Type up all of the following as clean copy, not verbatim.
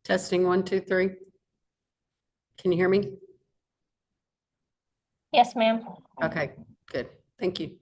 Testing 1, 2, 3. Can you hear me? Yes, ma'am. Okay, good. Thank you.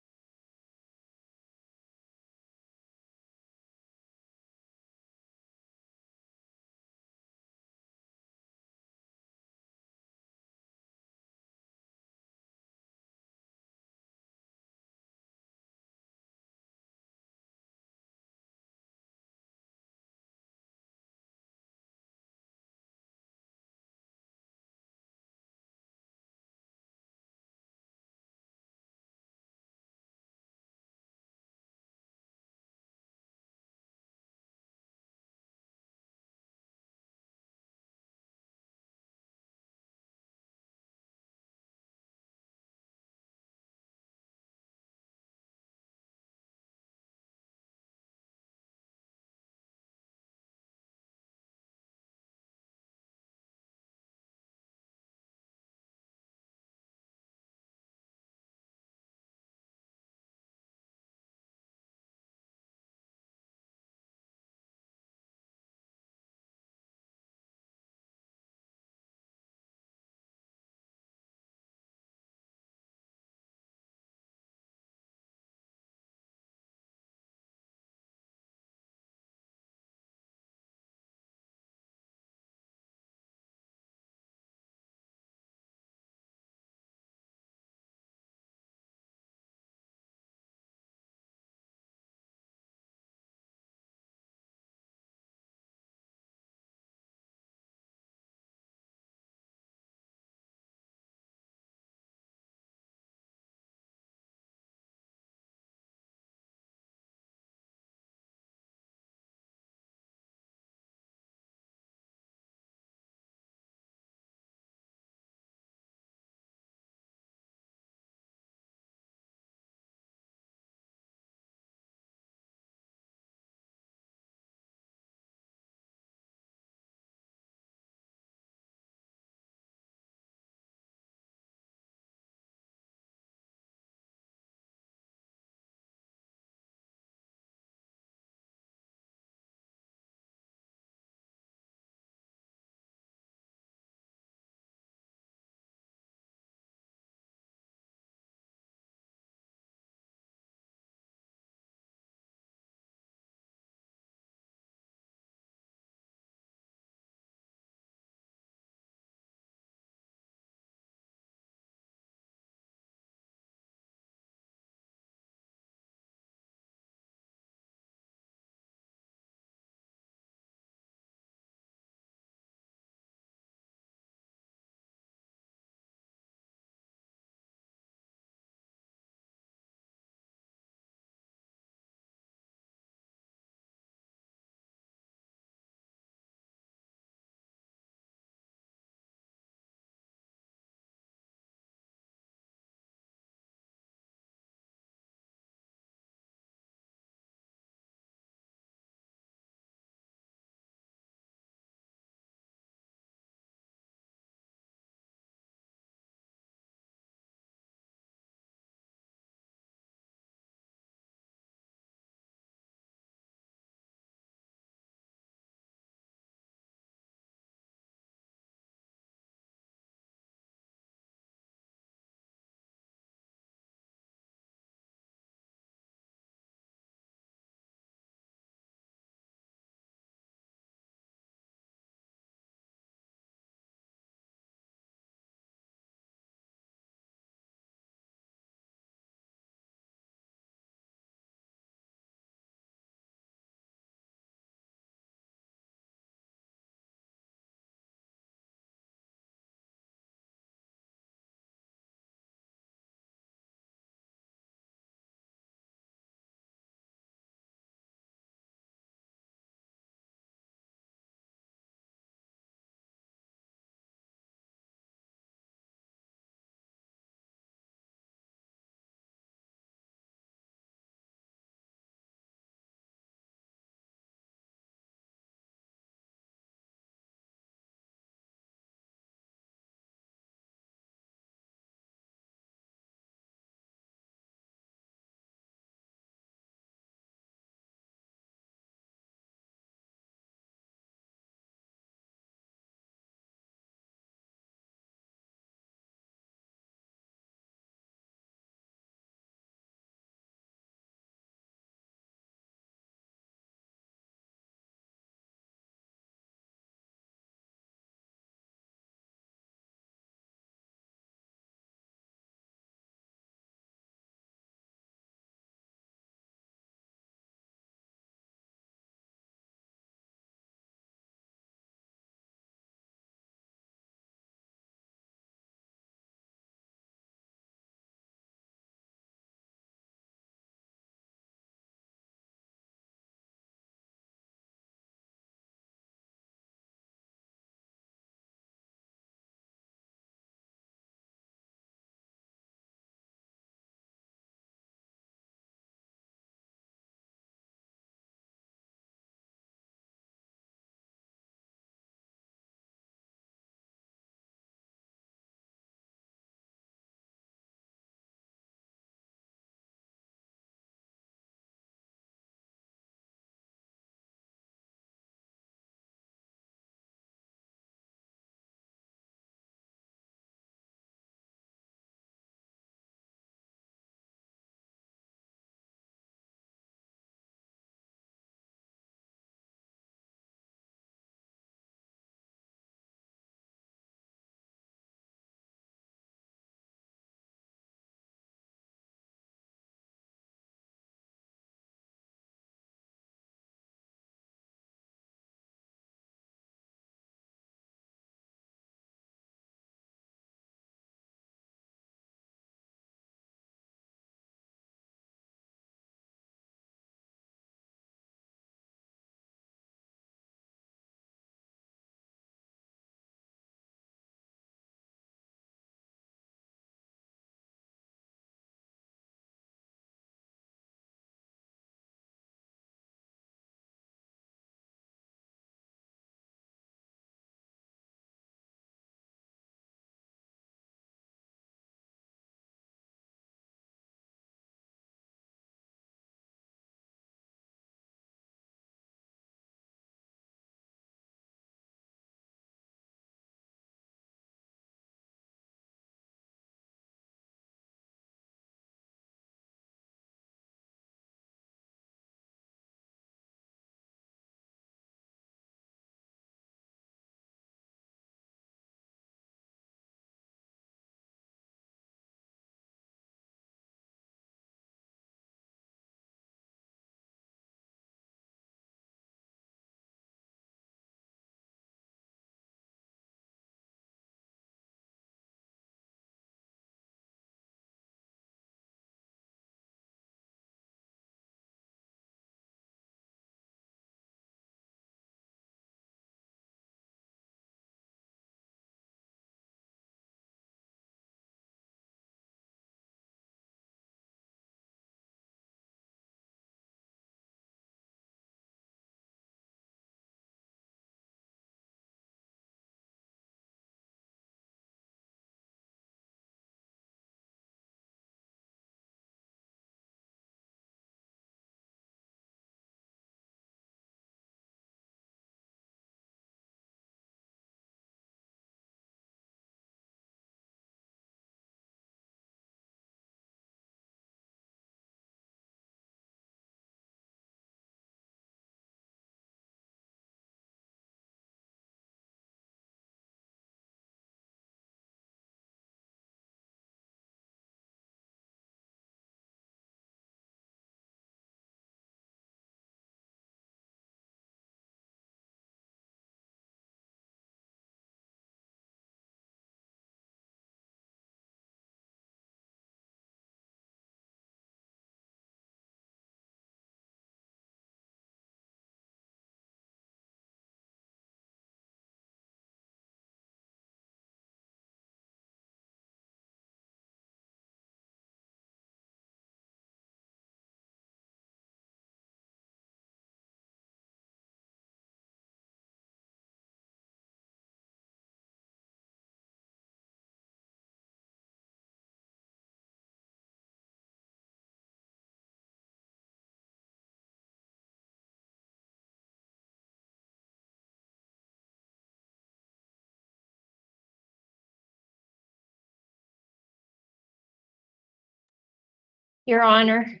Your Honor.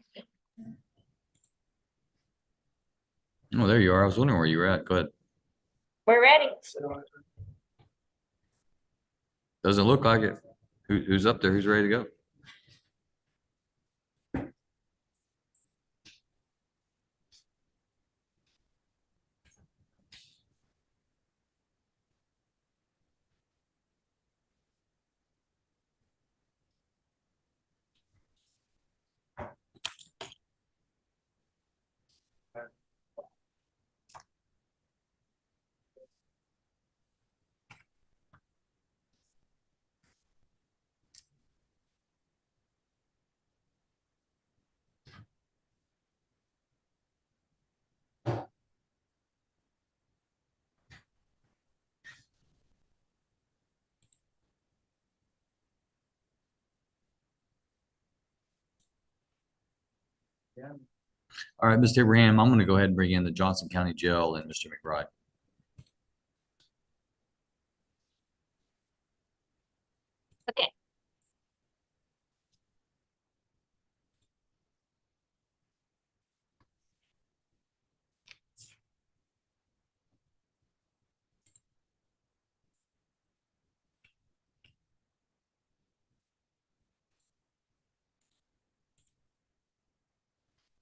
Oh, there you are. I was wondering where you were at. Go ahead. We're ready. Doesn't look like it. Who's up there? Who's ready to go? All right, Mr. Abraham, I'm going to go ahead and bring in the Johnson County Jail and Mr. McBride. Okay.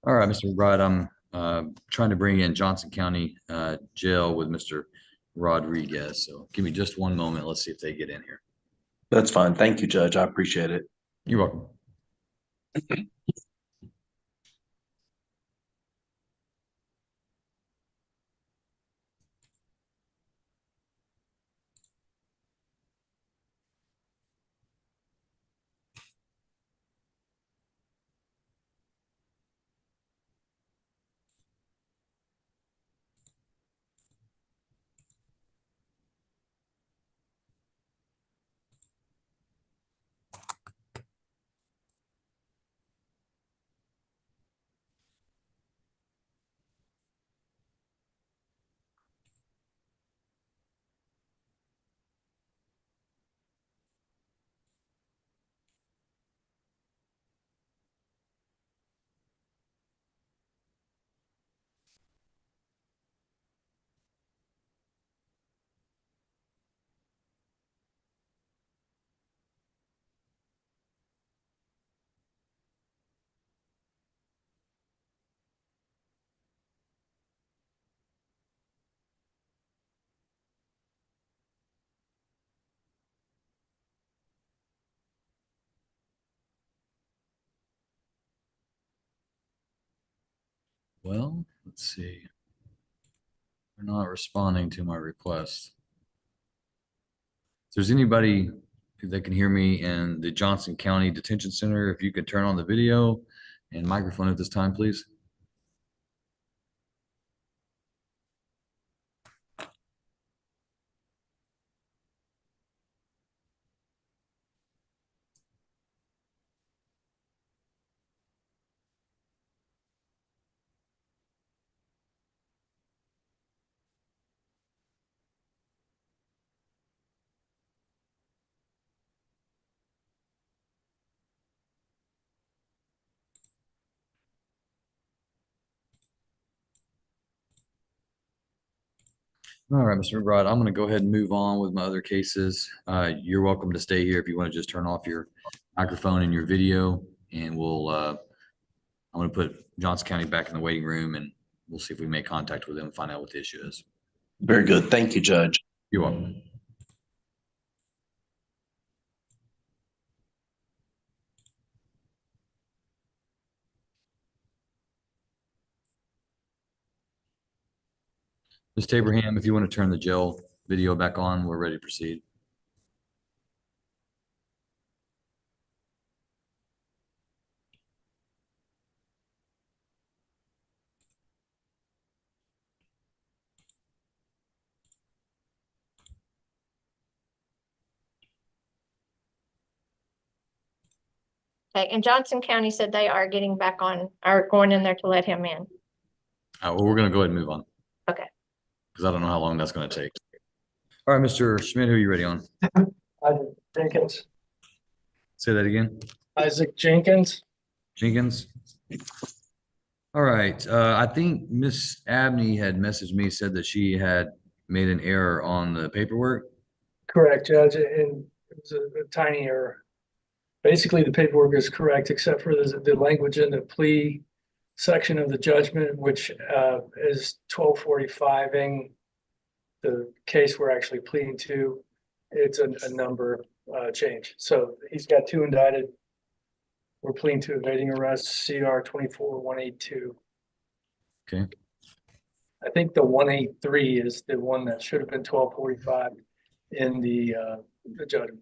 All right, Mr. McBride, I'm trying to bring in Johnson County Jail with Mr. Rodriguez. So give me just one moment. Let's see if they get in here. That's fine. Thank you, Judge. I appreciate it. You're welcome. Well, let's see. They're not responding to my request. If there's anybody that can hear me in the Johnson County Detention Center, if you could turn on the video and microphone at this time, please. All right, Mr. McBride, I'm going to go ahead and move on with my other cases. You're welcome to stay here if you want to just turn off your microphone and your video, and I'm going to put Johnson County back in the waiting room, and we'll see if we make contact with them and find out what the issue is. Very good. Thank you, Judge. You're welcome. Mr. Abraham, if you want to turn the jail video back on, we're ready to proceed. Okay, and Johnson County said they are getting back on, are going in there to let him in. Well, we're going to go ahead and move on. Okay. Because I don't know how long that's going to take. All right, Mr. Schmidt, who are you ready on? Isaac Jenkins. Say that again. Isaac Jenkins. Jenkins? All right, I think Miss Abney had messaged me, said that she had made an error on the paperwork. Correct, Judge, and it was a tiny error. Basically, the paperwork is correct, except for the language in the plea section of the judgment, which is 1245ing the case we're actually pleading to. It's a number change. So he's got 2 indicted. We're pleading to evading arrest, CR 24182. Okay. I think the 183 is the one that should have been 1245 in the judgment.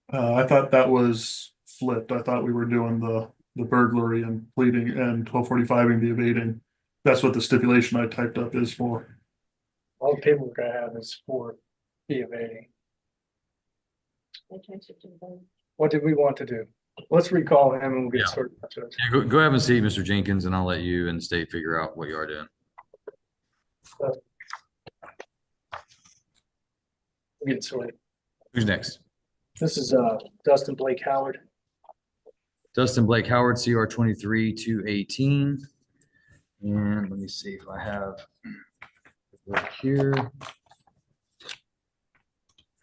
I thought that was flipped. I thought we were doing the burglary and pleading and 1245ing the evading. That's what the stipulation I typed up is for. All the paperwork I have is for the evading. What did we want to do? Let's recall him and we'll get Yeah. sorted out, Judge. Yeah, go have a seat, Mr. Jenkins, and I'll let you and the state figure out what you are doing. We'll get sorted. Who's next? This is Dustin Blake Howard. Dustin Blake Howard, CR 23-218. And let me see if I have it right here.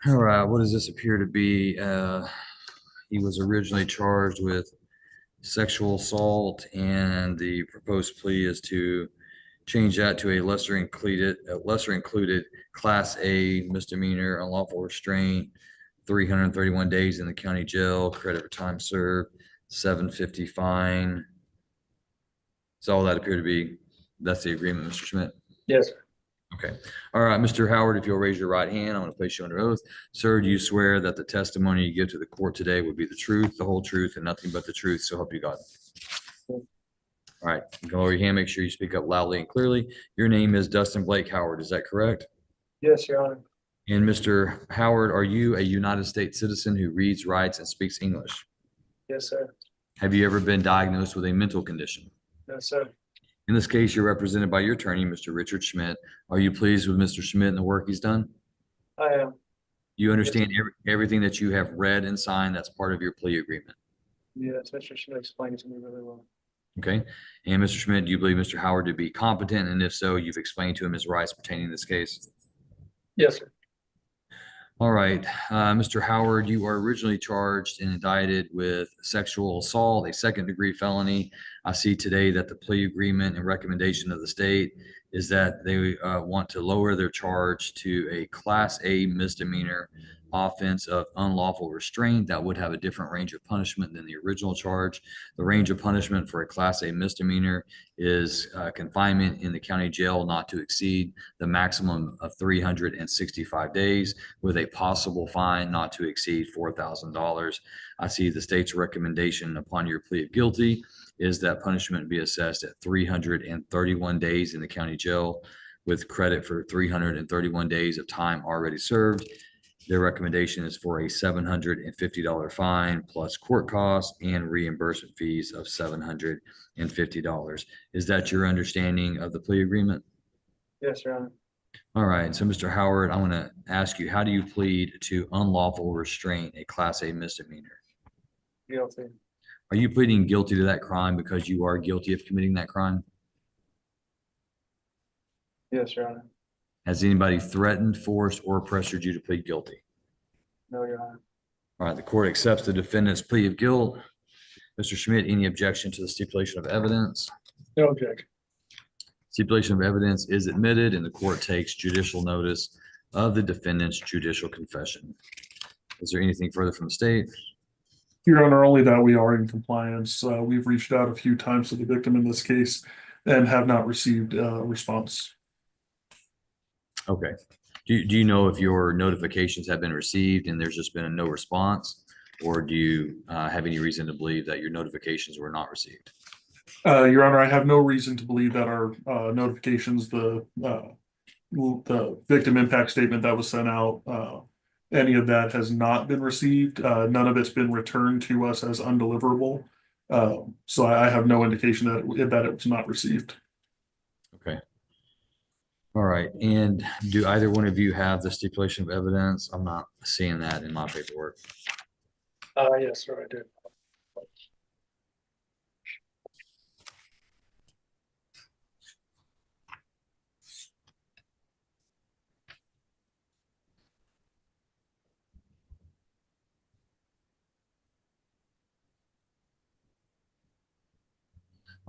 All right, what does this appear to be? He was originally charged with sexual assault, and the proposed plea is to change that to a lesser included Class A misdemeanor, unlawful restraint, 331 days in the county jail, credit for time served, $750 fine. So all that appear to be, that's the agreement, Mr. Schmidt? Yes, sir. Okay. All right, Mr. Howard, if you'll raise your right hand, I'm going to place you under oath. Sir, do you swear that the testimony you give to the court today would be the truth, the whole truth, and nothing but the truth, so help you God? All right, you can lower your hand, make sure you speak up loudly and clearly. Your name is Dustin Blake Howard, is that correct? Yes, Your Honor. And Mr. Howard, are you a United States citizen who reads, writes, and speaks English? Yes, sir. Have you ever been diagnosed with a mental condition? No, sir. In this case, you're represented by your attorney, Mr. Richard Schmidt. Are you pleased with Mr. Schmidt and the work he's done? I am. You understand everything that you have read and signed that's part of your plea agreement? Yes, Mr. Schmidt explained it to me really well. Okay. And Mr. Schmidt, do you believe Mr. Howard to be competent? And if so, you've explained to him his rights pertaining to this case? Yes, sir. All right. Mr. Howard, you are originally charged and indicted with sexual assault, a second-degree felony. I see today that the plea agreement and recommendation of the state is that they want to lower their charge to a Class A misdemeanor offense of unlawful restraint. That would have a different range of punishment than the original charge. The range of punishment for a Class A misdemeanor is confinement in the county jail not to exceed the maximum of 365 days with a possible fine not to exceed $4,000. I see the state's recommendation upon your plea of guilty is that punishment be assessed at 331 days in the county jail with credit for 331 days of time already served. Their recommendation is for a $750 fine plus court costs and reimbursement fees of $750. Is that your understanding of the plea agreement? Yes, Your Honor. All right. So, Mr. Howard, I want to ask you, how do you plead to unlawful restraint, a Class A misdemeanor? Guilty. Are you pleading guilty to that crime because you are guilty of committing that crime? Yes, Your Honor. Has anybody threatened, forced, or pressured you to plead guilty? No, Your Honor. All right, the court accepts the defendant's plea of guilt. Mr. Schmidt, any objection to the stipulation of evidence? No objection. Stipulation of evidence is admitted and the court takes judicial notice of the defendant's judicial confession. Is there anything further from the state? Your Honor, only that we are in compliance. We've reached out a few times to the victim in this case and have not received a response. Okay. Do you know if your notifications have been received and there's just been a no response? Or do you have any reason to believe that your notifications were not received? Your Honor, I have no reason to believe that our notifications, the victim impact statement that was sent out, any of that has not been received. None of it's been returned to us as undeliverable. So I have no indication that it was not received. Okay. All right. And do either one of you have the stipulation of evidence? I'm not seeing that in my paperwork. Yes, sir, I do.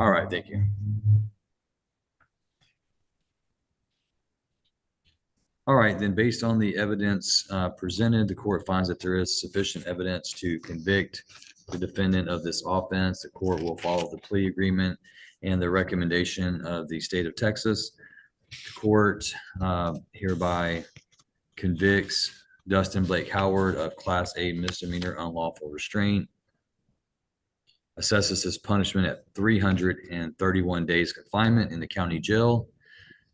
All right, thank you. All right, then based on the evidence presented, the court finds that there is sufficient evidence to convict the defendant of this offense. The court will follow the plea agreement and the recommendation of the state of Texas. The court hereby convicts Dustin Blake Howard of Class A misdemeanor unlawful restraint, assesses his punishment at 331 days confinement in the county jail.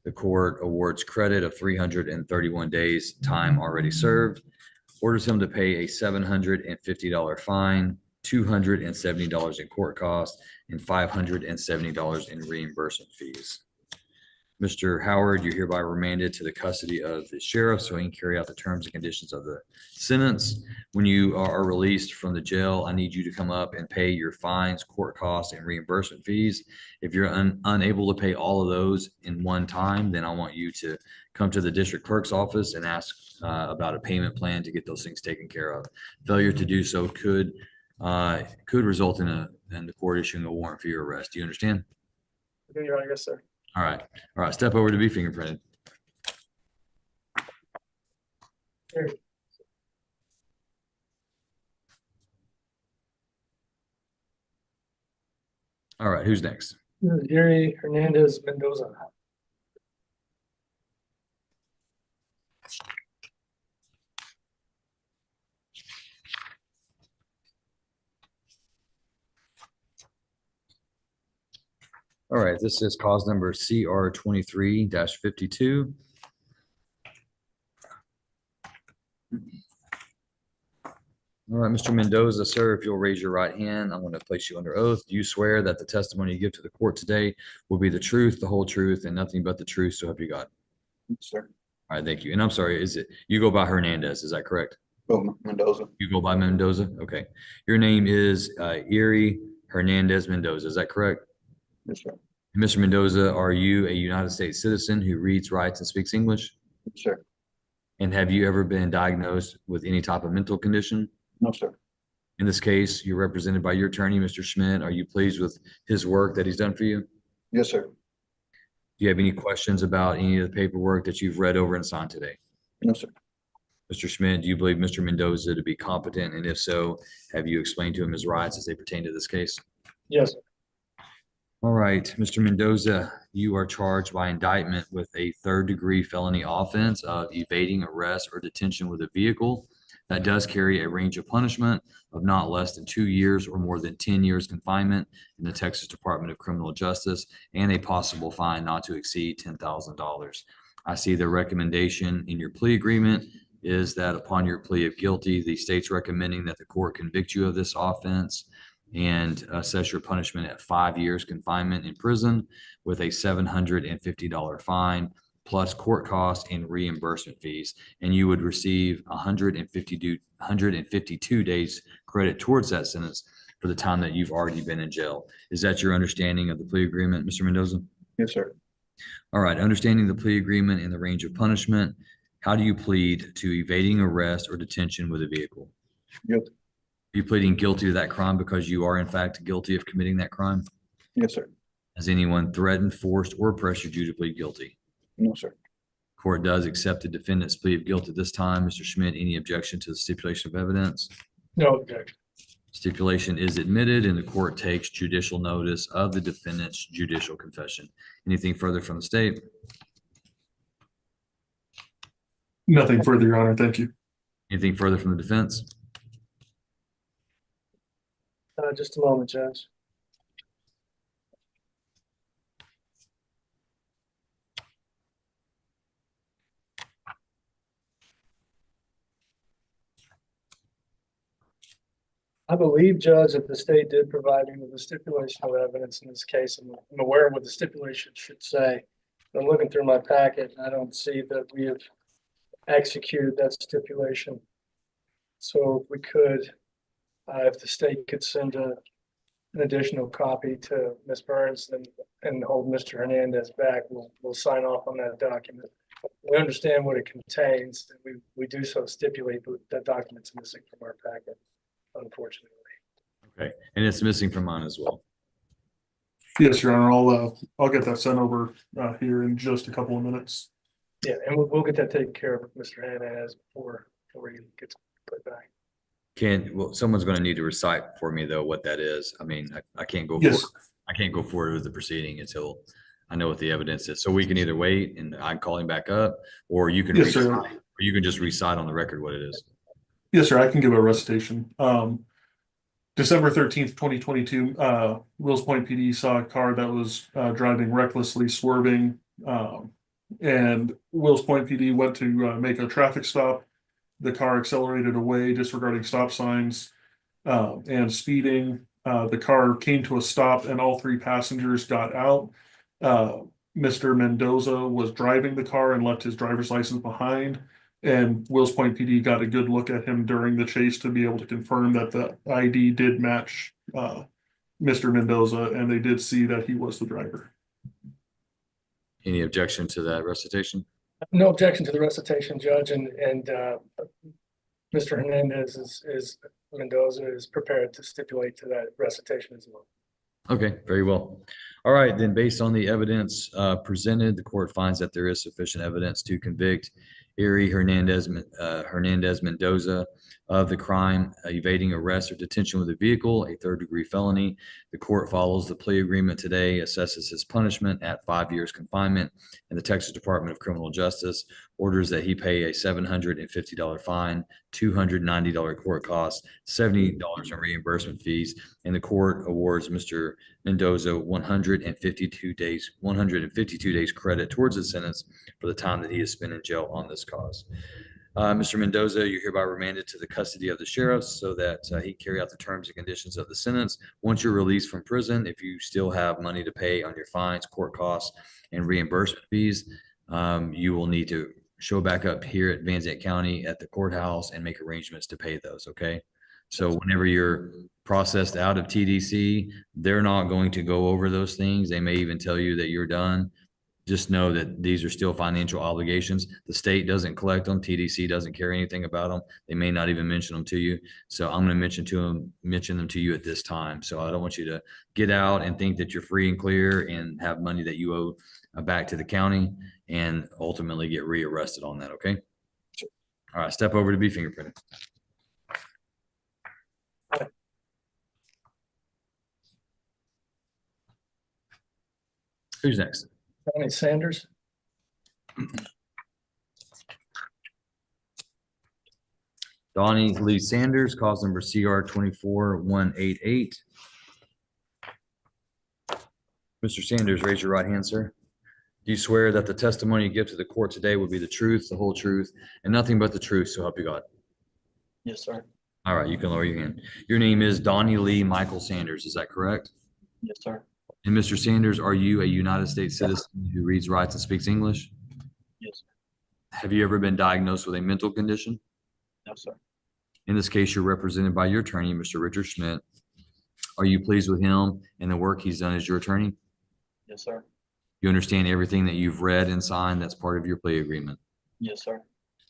The court awards credit of 331 days time already served, orders him to pay a $750 fine, $270 in court costs, and $570 in reimbursement fees. Mr. Howard, you're hereby remanded to the custody of the sheriff so he can carry out the terms and conditions of the sentence. When you are released from the jail, I need you to come up and pay your fines, court costs, and reimbursement fees. If you're unable to pay all of those in one time, then I want you to come to the district clerk's office and ask about a payment plan to get those things taken care of. Failure to do so could result in the court issuing a warrant for your arrest. Do you understand? Yes, sir. All right. All right. Step over to be fingerprinted. Here. All right. Who's next? Erie, Hernandez, Mendoza. All right. This is cause number CR 23-52. All right, Mr. Mendoza, sir, if you'll raise your right hand, I'm going to place you under oath. Do you swear that the testimony you give to the court today will be the truth, the whole truth, and nothing but the truth, so help you God? Sir. All right, thank you. And I'm sorry, you go by Hernandez, is that correct? Oh, Mendoza. You go by Mendoza? Okay. Your name is Erie Hernandez Mendoza, is that correct? Yes, sir. Mr. Mendoza, are you a United States citizen who reads, writes, and speaks English? Yes, sir. And have you ever been diagnosed with any type of mental condition? No, sir. In this case, you're represented by your attorney, Mr. Schmidt. Are you pleased with his work that he's done for you? Yes, sir. Do you have any questions about any of the paperwork that you've read over and signed today? No, sir. Mr. Schmidt, do you believe Mr. Mendoza to be competent? And if so, have you explained to him his rights as they pertain to this case? Yes, sir. All right, Mr. Mendoza, you are charged by indictment with a third-degree felony offense of evading arrest or detention with a vehicle. That does carry a range of punishment of not less than 2 years or more than 10 years confinement in the Texas Department of Criminal Justice and a possible fine not to exceed $10,000. I see the recommendation in your plea agreement is that upon your plea of guilty, the state's recommending that the court convict you of this offense and assess your punishment at 5 years confinement in prison with a $750 fine plus court costs and reimbursement fees. And you would receive 152 days credit towards that sentence for the time that you've already been in jail. Is that your understanding of the plea agreement, Mr. Mendoza? Yes, sir. All right, understanding the plea agreement and the range of punishment, how do you plead to evading arrest or detention with a vehicle? Guilty. Are you pleading guilty to that crime because you are in fact guilty of committing that crime? Yes, sir. Has anyone threatened, forced, or pressured you to plead guilty? No, sir. Court does accept the defendant's plea of guilt at this time. Mr. Schmidt, any objection to the stipulation of evidence? No objection. Stipulation is admitted and the court takes judicial notice of the defendant's judicial confession. Anything further from the state? Nothing further, Your Honor. Thank you. Anything further from the defense? Just a moment, Judge. I believe, Judge, that the state did provide me with a stipulation of evidence in this case. I'm aware of what the stipulation should say. I'm looking through my packet and I don't see that we have executed that stipulation. So if we could, if the state could send an additional copy to Ms. Burns and hold Mr. Hernandez back, we'll sign off on that document. We understand what it contains, and we do so stipulate, but that document's missing from our packet, unfortunately. Okay, and it's missing from mine as well. Yes, Your Honor, I'll get that sent over here in just a couple of minutes. Yeah, and we'll get that taken care of, Mr. Hernandez, before he gets put back. Well, someone's going to need to recite for me though what that is. I mean, I can't go Yes. forward. I can't go forward with the proceeding until I know what the evidence is. So we can either wait and I can call him back up, or you can Yes, sir. recite, or you can just recite on the record what it is. Yes, sir, I can give a recitation. December 13th, 2022, Wills Point PD saw a car that was driving recklessly, swerving. And Wills Point PD went to make a traffic stop. The car accelerated away, disregarding stop signs and speeding. The car came to a stop and all three passengers got out. Mr. Mendoza was driving the car and left his driver's license behind. And Wills Point PD got a good look at him during the chase to be able to confirm that the ID did match Mr. Mendoza, and they did see that he was the driver. Any objection to that recitation? No objection to the recitation, Judge, and Mr. Hernandez is Mendoza is prepared to stipulate to that recitation as well. Okay, very well. All right, then based on the evidence presented, the court finds that there is sufficient evidence to convict Erie Hernandez Mendoza of the crime evading arrest or detention with a vehicle, a third-degree felony. The court follows the plea agreement today, assesses his punishment at 5 years confinement, and the Texas Department of Criminal Justice orders that he pay a $750 fine, $290 court costs, $70 in reimbursement fees, and the court awards Mr. Mendoza 152 days credit towards his sentence for the time that he has spent in jail on this cause. Mr. Mendoza, you're hereby remanded to the custody of the sheriffs so that he carry out the terms and conditions of the sentence. Once you're released from prison, if you still have money to pay on your fines, court costs, and reimbursement fees, you will need to show back up here at Van Zandt County at the courthouse and make arrangements to pay those, okay? So whenever you're processed out of TDC, they're not going to go over those things. They may even tell you that you're done. Just know that these are still financial obligations. The state doesn't collect them. TDC doesn't care anything about them. They may not even mention them to you. So I'm going to mention them to you at this time. So I don't want you to get out and think that you're free and clear and have money that you owe back to the county and ultimately get rearrested on that. Okay. All right. Step over to be fingerprinted. Who's next? Donnie Sanders. Donnie Lee Sanders, cause number CR 24188. Mr. Sanders, raise your right hand, sir. Do you swear that the testimony you give to the court today will be the truth, the whole truth, and nothing but the truth, so help you God? Yes, sir. All right, you can lower your hand. Your name is Donnie Lee Michael Sanders, is that correct? Yes, sir. And Mr. Sanders, are you a United States citizen who reads, writes, and speaks English? Yes, sir. Have you ever been diagnosed with a mental condition? No, sir. In this case, you're represented by your attorney, Mr. Richard Schmidt. Are you pleased with him and the work he's done as your attorney? Yes, sir. You understand everything that you've read and signed that's part of your plea agreement? Yes, sir.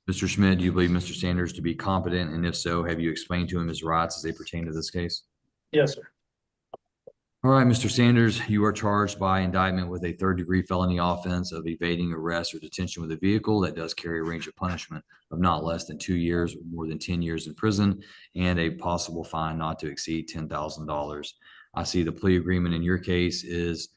Mr. Schmidt, do you believe Mr. Sanders to be competent? And if so, have you explained to him his rights as they pertain to this case? Yes, sir. All right, Mr. Sanders, you are charged by indictment with a third-degree felony offense of evading arrest or detention with a vehicle that does carry a range of punishment of not less than 2 years or more than 10 years in prison and a possible fine not to exceed $10,000. I see the plea agreement in your case is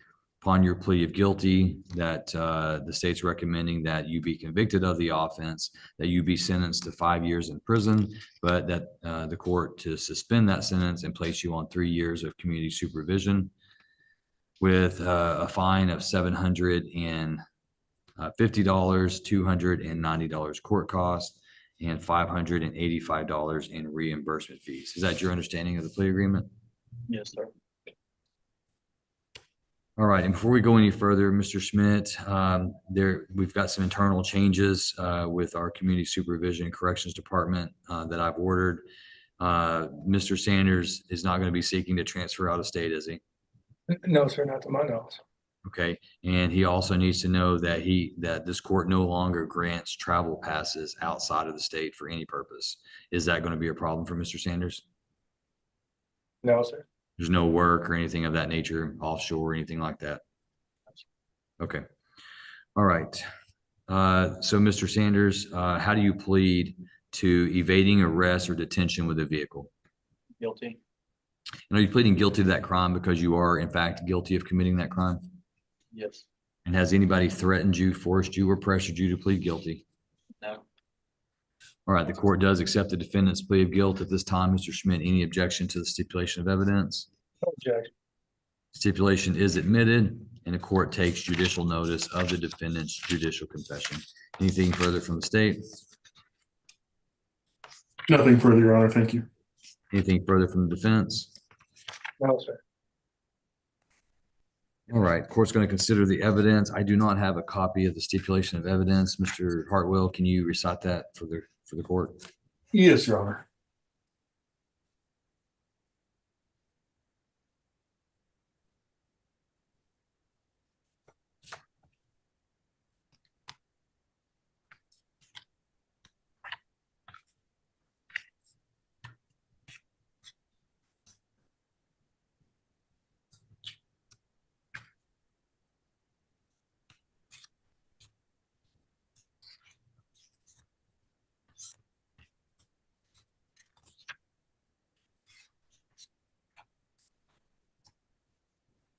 upon your plea of guilty that the state's recommending that you be convicted of the offense, that you be sentenced to 5 years in prison, but that the court to suspend that sentence and place you on 3 years of community supervision with a fine of $750, $290 court cost, and $585 in reimbursement fees. Is that your understanding of the plea agreement? Yes, sir. All right, and before we go any further, Mr. Schmidt, we've got some internal changes with our community supervision and corrections department that I've ordered. Mr. Sanders is not going to be seeking to transfer out of state, is he? No, sir, not to my knowledge. Okay, and he also needs to know that this court no longer grants travel passes outside of the state for any purpose. Is that going to be a problem for Mr. Sanders? No, sir. There's no work or anything of that nature, offshore or anything like that. Okay. All right. So Mr. Sanders, how do you plead to evading arrest or detention with a vehicle? Guilty. And are you pleading guilty to that crime because you are in fact guilty of committing that crime? Yes. And has anybody threatened you, forced you, or pressured you to plead guilty? No. All right, the court does accept the defendant's plea of guilt at this time. Mr. Schmidt, any objection to the stipulation of evidence? No objection. Stipulation is admitted and the court takes judicial notice of the defendant's judicial confession. Anything further from the state? Nothing further, Your Honor. Thank you. Anything further from the defense? No, sir. All right, court's going to consider the evidence. I do not have a copy of the stipulation of evidence. Mr. Hartwell, can you recite that for the court? Yes, Your Honor.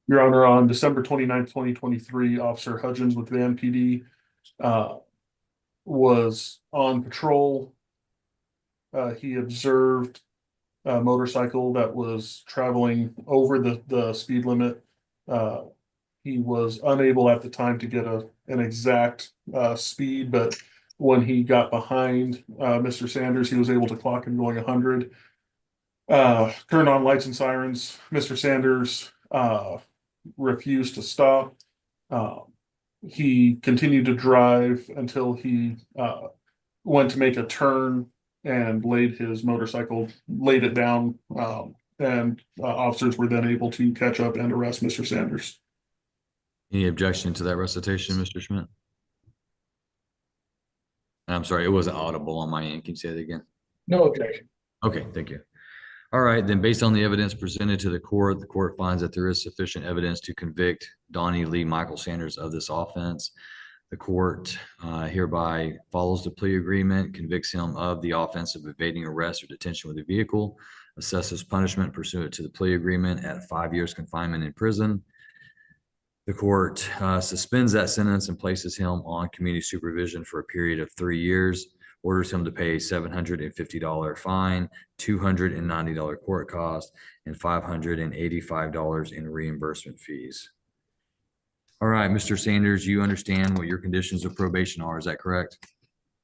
Your Honor, on December 29th, 2023, Officer Hudgens with Van PD was on patrol. He observed a motorcycle that was traveling over the speed limit. He was unable at the time to get an exact speed, but when he got behind Mr. Sanders, he was able to clock him going 100. Turned on lights and sirens. Mr. Sanders refused to stop. He continued to drive until he went to make a turn and laid it down, and officers were then able to catch up and arrest Mr. Sanders. Any objection to that recitation, Mr. Schmidt? And I'm sorry, it wasn't audible on my end. Can you say that again? No objection. Okay, thank you. All right, then based on the evidence presented to the court finds that there is sufficient evidence to convict Donnie Lee Michael Sanders of this offense. The court hereby follows the plea agreement, convicts him of the offense of evading arrest or detention with a vehicle, assesses punishment pursuant to the plea agreement at 5 years confinement in prison. The court suspends that sentence and places him on community supervision for a period of 3 years, orders him to pay a $750 fine, $290 court cost, and $585 in reimbursement fees. All right, Mr. Sanders, you understand what your conditions of probation are, is that correct?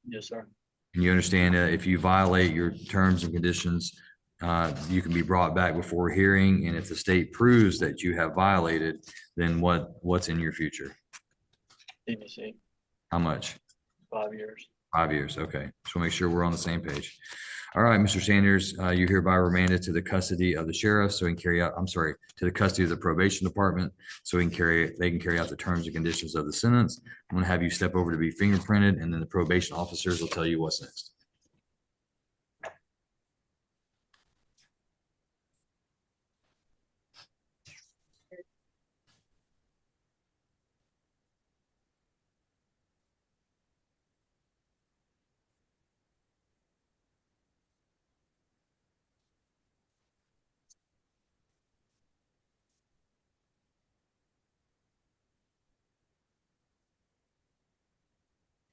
Yes, sir. And you understand if you violate your terms and conditions, you can be brought back before hearing, and if the state proves that you have violated, then what's in your future? DBC, How much? 5 years. 5 years, okay. Just want to make sure we're on the same page. All right, Mr. Sanders, you're hereby remanded to the custody of the sheriff so he can carry out, to the custody of the probation department so they can carry out the terms and conditions of the sentence. I'm going to have you step over to be fingerprinted, and then the probation officers will tell you what's next.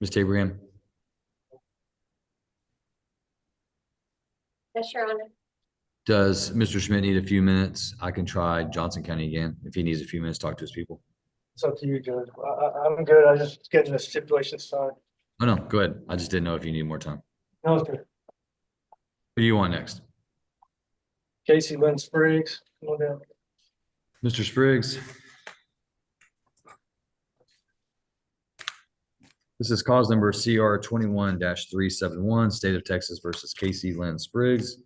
Ms. Abraham? Yes, Your Honor. Does Mr. Schmidt need a few minutes? I can try Johnson County again if he needs a few minutes to talk to his people. It's up to you, Judge. I'm good. I just getting the stipulation signed. Oh, no, go ahead. I just didn't know if you need more time. No, it's good. Who do you want next? Casey Ly Spriggs, come on down. Mr. Spriggs? This is cause number CR 21-371, State of Texas versus Casey Ly Spriggs.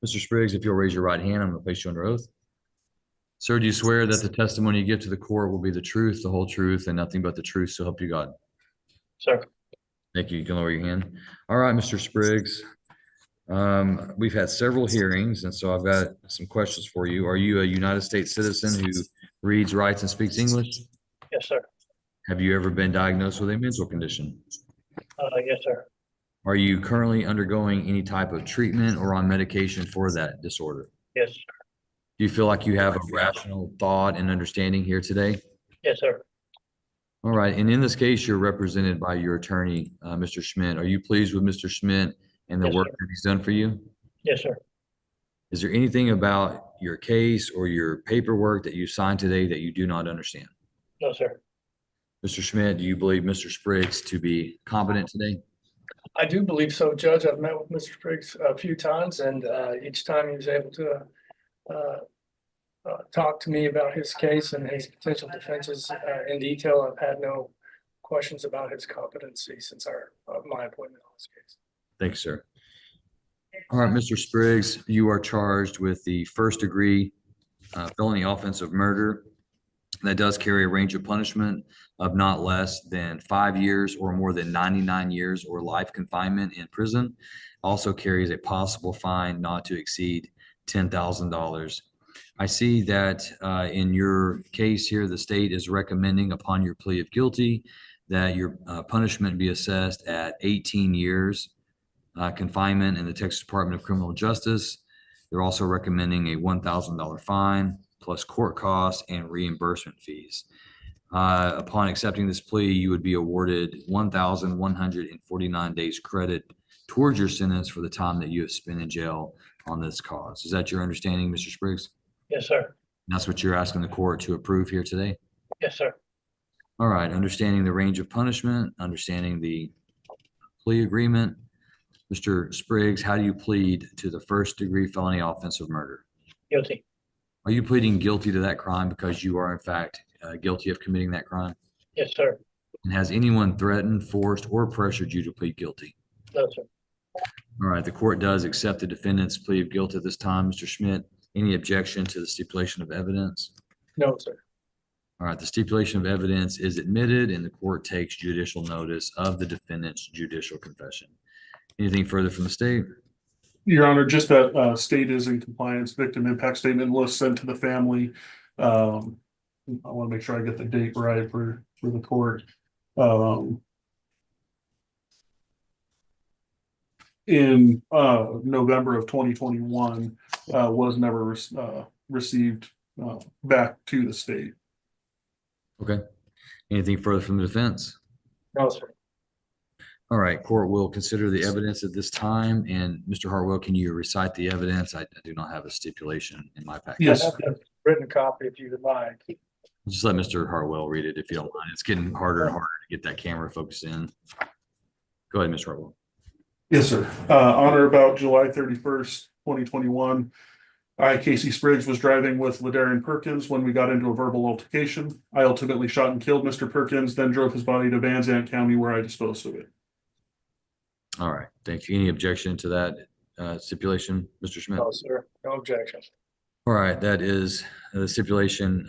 Mr. Spriggs, if you'll raise your right hand, I'm going to place you under oath. Sir, do you swear that the testimony you give to the court will be the truth, the whole truth, and nothing but the truth, so help you God? Sir. Thank you. You can lower your hand. All right, Mr. Spriggs. We've had several hearings, and so I've got some questions for you. Are you a United States citizen who reads, writes, and speaks English? Yes, sir. Have you ever been diagnosed with a mental condition? Yes, sir. Are you currently undergoing any type of treatment or on medication for that disorder? Yes, sir. Do you feel like you have a rational thought and understanding here today? Yes, sir. All right, and in this case, you're represented by your attorney, Mr. Schmidt. Are you pleased with Mr. Schmidt and the Yes, work sir. that he's done for you? Yes, sir. Is there anything about your case or your paperwork that you signed today that you do not understand? No, sir. Mr. Schmidt, do you believe Mr. Spriggs to be competent today? I do believe so, Judge. I've met with Mr. Spriggs a few times, and each time he was able to talk to me about his case and his potential defenses in detail. I've had no questions about his competency since my appointment on this case. Thank you, sir. All right, Mr. Spriggs, you are charged with the first degree felony offense of murder. That does carry a range of punishment of not less than 5 years or more than 99 years or life confinement in prison. Also carries a possible fine not to exceed $10,000. I see that in your case here, the state is recommending upon your plea of guilty that your punishment be assessed at 18 years confinement in the Texas Department of Criminal Justice. They're also recommending a $1,000 fine plus court costs and reimbursement fees. Upon accepting this plea, you would be awarded 1,149 days credit towards your sentence for the time that you have spent in jail on this cause. Is that your understanding, Mr. Spriggs? Yes, sir. And that's what you're asking the court to approve here today? Yes, sir. All right, understanding the range of punishment, understanding the plea agreement. Mr. Spriggs, how do you plead to the first degree felony offense of murder? Guilty. Are you pleading guilty to that crime because you are in fact guilty of committing that crime? Yes, sir. And has anyone threatened, forced, or pressured you to plead guilty? No, sir. All right, the court does accept the defendant's plea of guilt at this time. Mr. Schmidt, any objection to the stipulation of evidence? No, sir. All right, the stipulation of evidence is admitted and the court takes judicial notice of the defendant's judicial confession. Anything further from the state? Your Honor, just that state is in compliance. Victim impact statement was sent to the family. I want to make sure I get the date right for the court. In November of 2021, was never received back to the state. Okay. Anything further from the defense? No, sir. All right, court will consider the evidence at this time. And Mr. Hartwell, can you recite the evidence? I do not have a stipulation in my package. Yes. I have the written copy if you would like. Just let Mr. Hartwell read it if you don't mind. It's getting harder and harder to get that camera focused in. Go ahead, Mr. Hartwell. Yes, sir. On or about July 31st, 2021, I, Casey Spriggs, was driving with Ladarian Perkins when we got into a verbal altercation. I ultimately shot and killed Mr. Perkins, then drove his body to Van Zandt County where I disposed of it. All right, thank you. Any objection to that stipulation, Mr. Schmidt? No, sir. No objection. All right, that is the stipulation.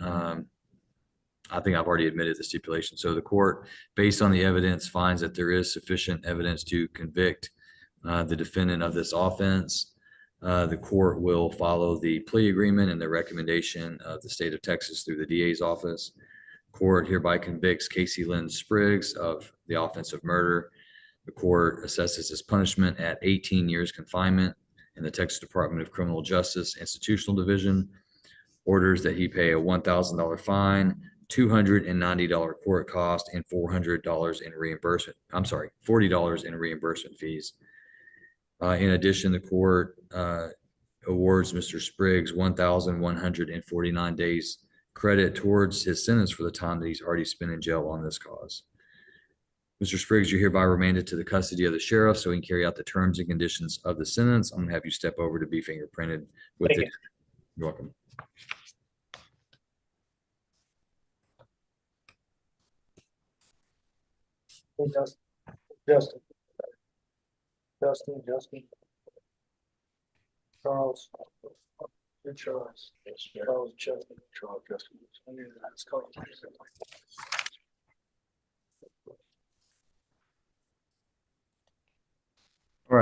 I think I've already admitted the stipulation. So the court, based on the evidence, finds that there is sufficient evidence to convict the defendant of this offense. The court will follow the plea agreement and the recommendation of the state of Texas through the DA's office. Court hereby convicts Casey Lynn Spriggs of the offense of murder. The court assesses his punishment at 18 years confinement in the Texas Department of Criminal Justice Institutional Division, orders that he pay a $1,000 fine, $290 court cost, and $400 in reimbursement. I'm sorry, $40 in reimbursement fees. In addition, the court awards Mr. Spriggs 1,149 days credit towards his sentence for the time that he's already spent in jail on this cause. Mr. Spriggs, you're hereby remanded to the custody of the sheriff so he can carry out the terms and conditions of the sentence. I'm gonna have you step over to be fingerprinted with Thank it. you. You're welcome. Hey, Dustin. Charles. Good Charles. Yes, sir. Charles, Justin. I knew that. It's called.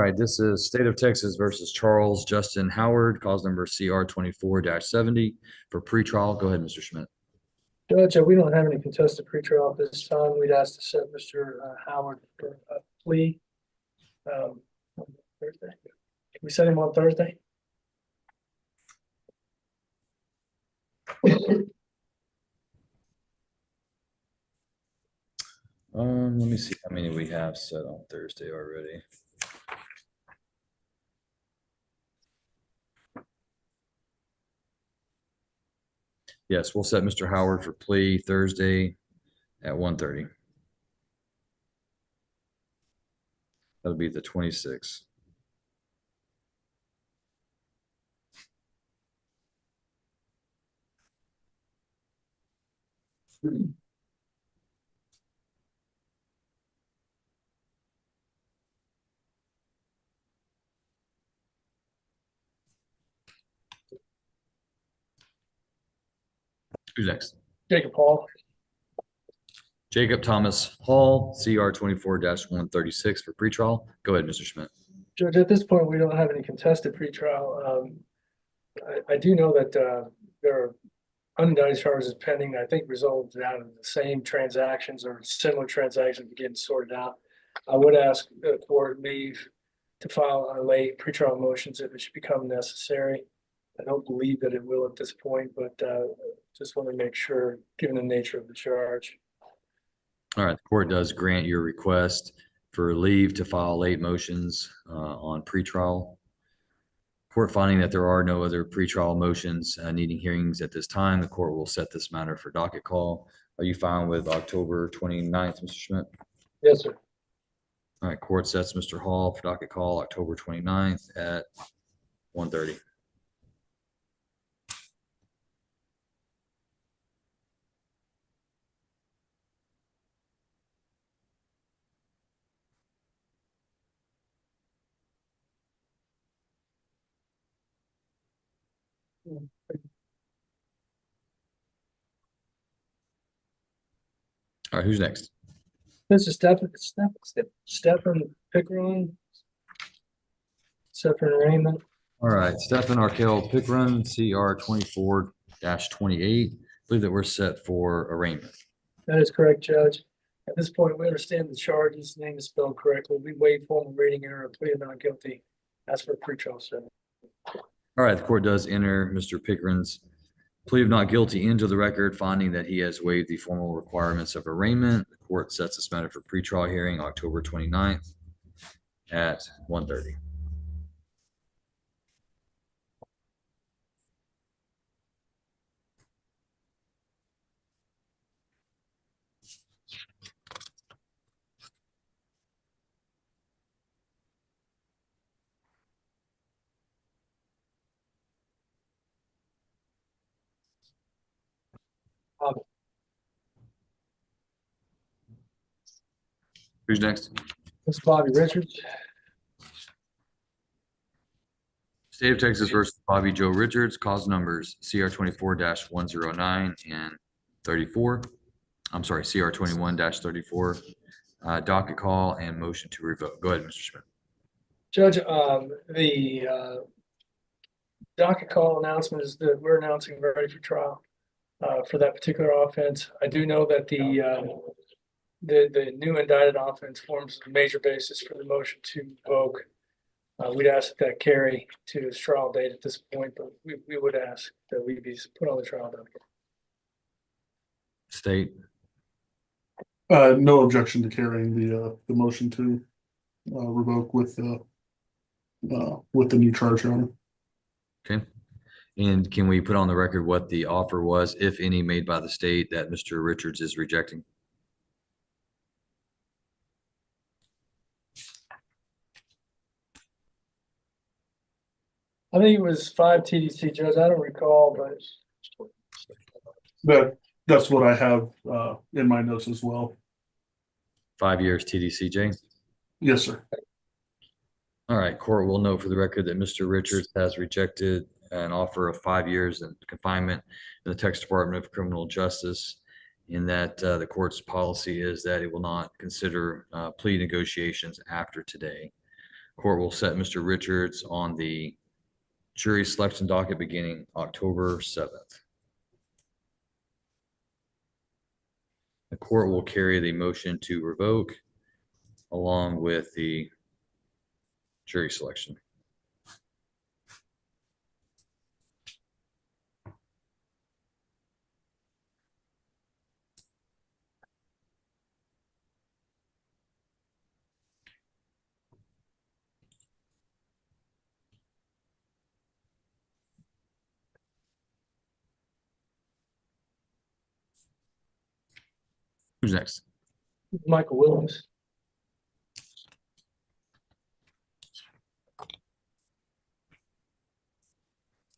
right, this is State of Texas versus Charles Justin Howard, cause number CR 24-70 for pretrial. Go ahead, Mr. Schmidt. Judge, we don't have any contested pretrial at this time. We'd ask to set Mr. Howard for a plea. On Thursday. Can we set him on Thursday? Let me see how many we have set on Thursday already. Yes, we'll set Mr. Howard for plea Thursday at 1:30. That'll be the 26th. Who's next? Jacob Hall. Jacob Thomas Hall, CR 24-136 for pretrial. Go ahead, Mr. Schmidt. Judge, at this point, we don't have any contested pretrial. I do know that there are unindicted charges pending, I think resulted out of the same transactions or similar transactions getting sorted out. I would ask the court leave to file a late pretrial motions if it should become necessary. I don't believe that it will at this point, but just want to make sure, given the nature of the charge. All right, the court does grant your request for leave to file late motions on pretrial. Court finding that there are no other pretrial motions needing hearings at this time, the court will set this matter for docket call. Are you fine with October 29th, Mr. Schmidt? Yes, sir. All right, court sets Mr. Hall for docket call October 29th at 1:30. All right, who's next? This is Stephen Pickering. Stephen Raymond. All right, Stephen Arkell Pickren, CR 24-28. Believe that we're set for arraignment. That is correct, Judge. At this point, we understand the charges, name is spelled correctly. We waive formal reading error, plea of not guilty. Ask for a pretrial setting. All right, the court does enter Mr. Pickren's plea of not guilty into the record, finding that he has waived the formal requirements of arraignment. The court sets this matter for pretrial hearing October 29th at 1:30. Who's next? This is Bobby Richards. State of Texas versus Bobby Joe Richards, cause numbers CR 24-109 and 34. I'm sorry, CR 21-34. Docket call and motion to revoke. Go ahead, Mr. Schmidt. Judge, the docket call announcement is that we're announcing ready for trial for that particular offense. I do know that the new indicted offense forms a major basis for the motion to revoke. We'd ask that carry to his trial date at this point, but we would ask that we be put on the trial docket. State. No objection to carrying the motion to revoke with the new charge, Your Honor. Okay. And can we put on the record what the offer was, if any, made by the state that Mr. Richards is rejecting? I think it was 5 TDC, Judge. I don't recall, but That's what I have in my notes as well. 5 years TDCJ. Yes, sir. All right, court will note for the record that Mr. Richards has rejected an offer of 5 years in confinement in the Texas Department of Criminal Justice, in that the court's policy is that it will not consider plea negotiations after today. Court will set Mr. Richards on the jury selection docket beginning October 7th. The court will carry the motion to revoke along with the jury selection. Who's next? Michael Williams.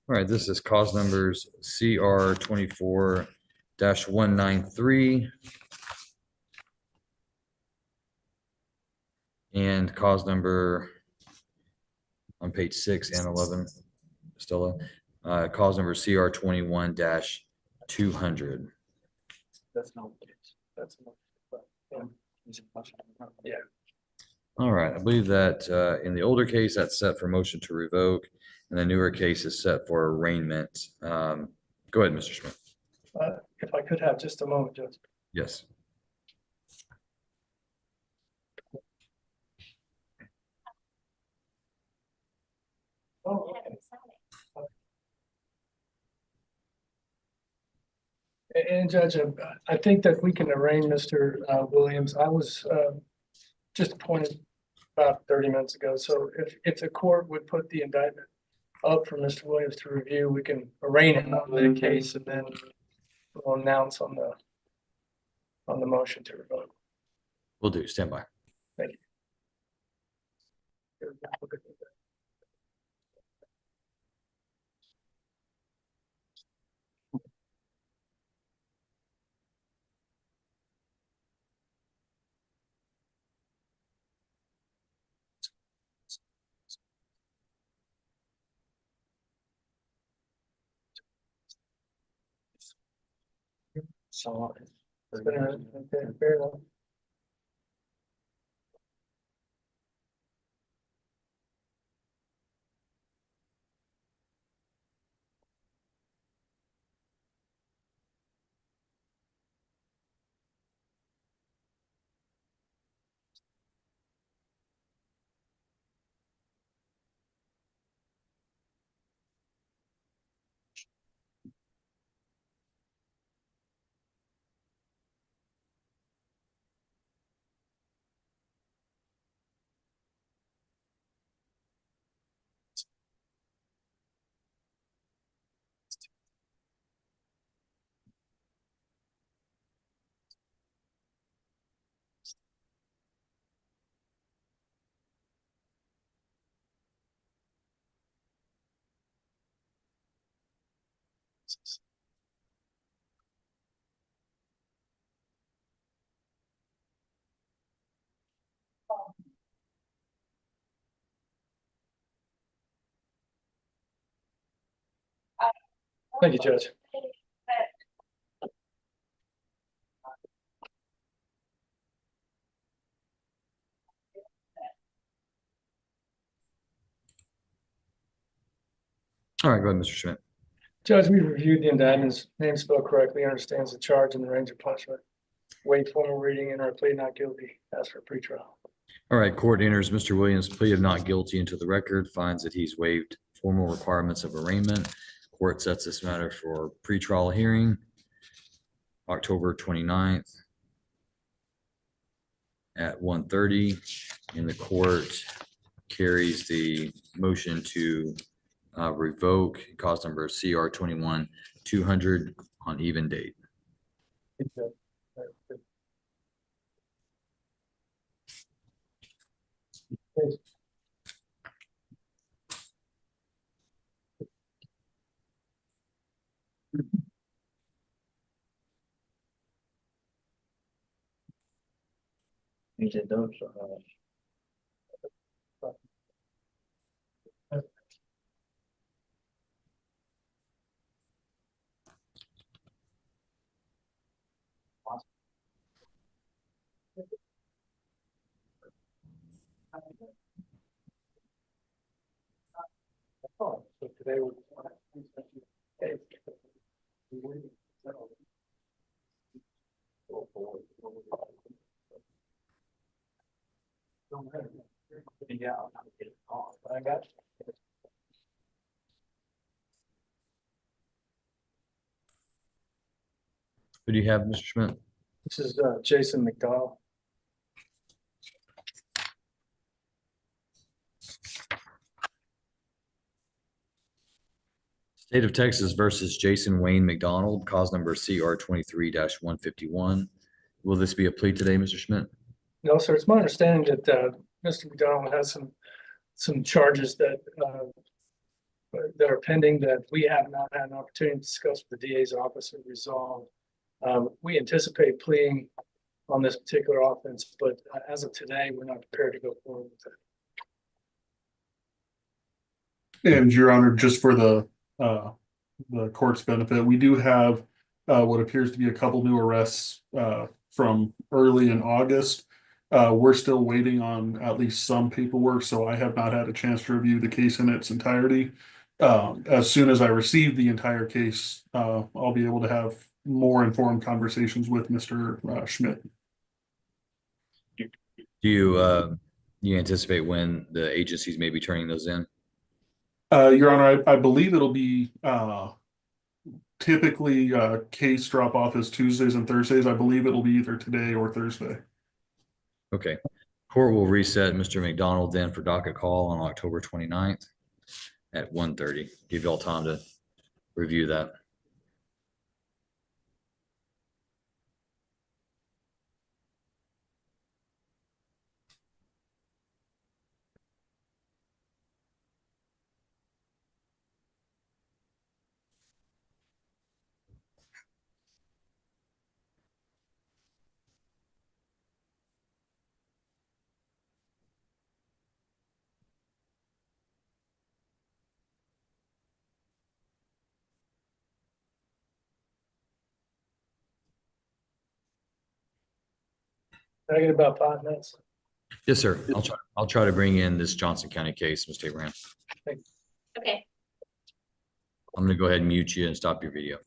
All right, this is cause numbers CR 24-193 and cause number on page 6 and 11, Stella, cause number CR 21-200. That's not the case. That's not. Yeah. All right, I believe that in the older case, that's set for motion to revoke, and the newer case is set for arraignment. Go ahead, Mr. Schmidt. If I could have just a moment, Judge. Yes. Oh, and Judge, I think that we can arraign Mr. Williams. I was just appointed about 30 minutes ago. So if the court would put the indictment up for Mr. Williams to review, we can arraign him on the case and then we'll announce on the motion to revoke. Will do. Stand by. Thank you. So it's been okay, fair enough. Thank you, Judge. All right, go ahead, Mr. Schmidt. Judge, we reviewed the indictments, name spelled correctly, understands the charge and the range of punishment. Wait formal reading and our plea not guilty, ask for pretrial. All right, court enters Mr. Williams' plea of not guilty into the record, finds that he's waived formal requirements of arraignment. Court sets this matter for pretrial hearing, October 29th at 1:30, and the court carries the motion to revoke cause number CR 21-200 on even date. He said those. They were. Yeah. I got you. Who do you have, Mr. Schmidt? This is Jason McDowell. State of Texas versus Jason Wayne McDonald, cause number CR 23-151. Will this be a plea today, Mr. Schmidt? No, sir. It's my understanding that Mr. McDonald has some charges that are pending that we have not had an opportunity to discuss with the DA's office and resolve. We anticipate pleading on this particular offense, but as of today, we're not prepared to go forward with it. And Your Honor, just for the court's benefit, we do have what appears to be a couple new arrests from early in August. We're still waiting on at least some paperwork, so I have not had a chance to review the case in its entirety. As soon as I receive the entire case, I'll be able to have more informed conversations with Mr. Schmidt. Do you anticipate when the agencies may be turning those in? Your Honor, I believe it'll be typically case drop off is Tuesdays and Thursdays. I believe it'll be either today or Thursday. Okay. Court will reset Mr. McDonald then for docket call on October 29th at 1:30. Give you all time to review that. I get about 5 minutes. Yes, sir. I'll try to bring in this Johnson County case, Mr. Abraham. Okay, I'm going to go ahead and mute you and stop your video.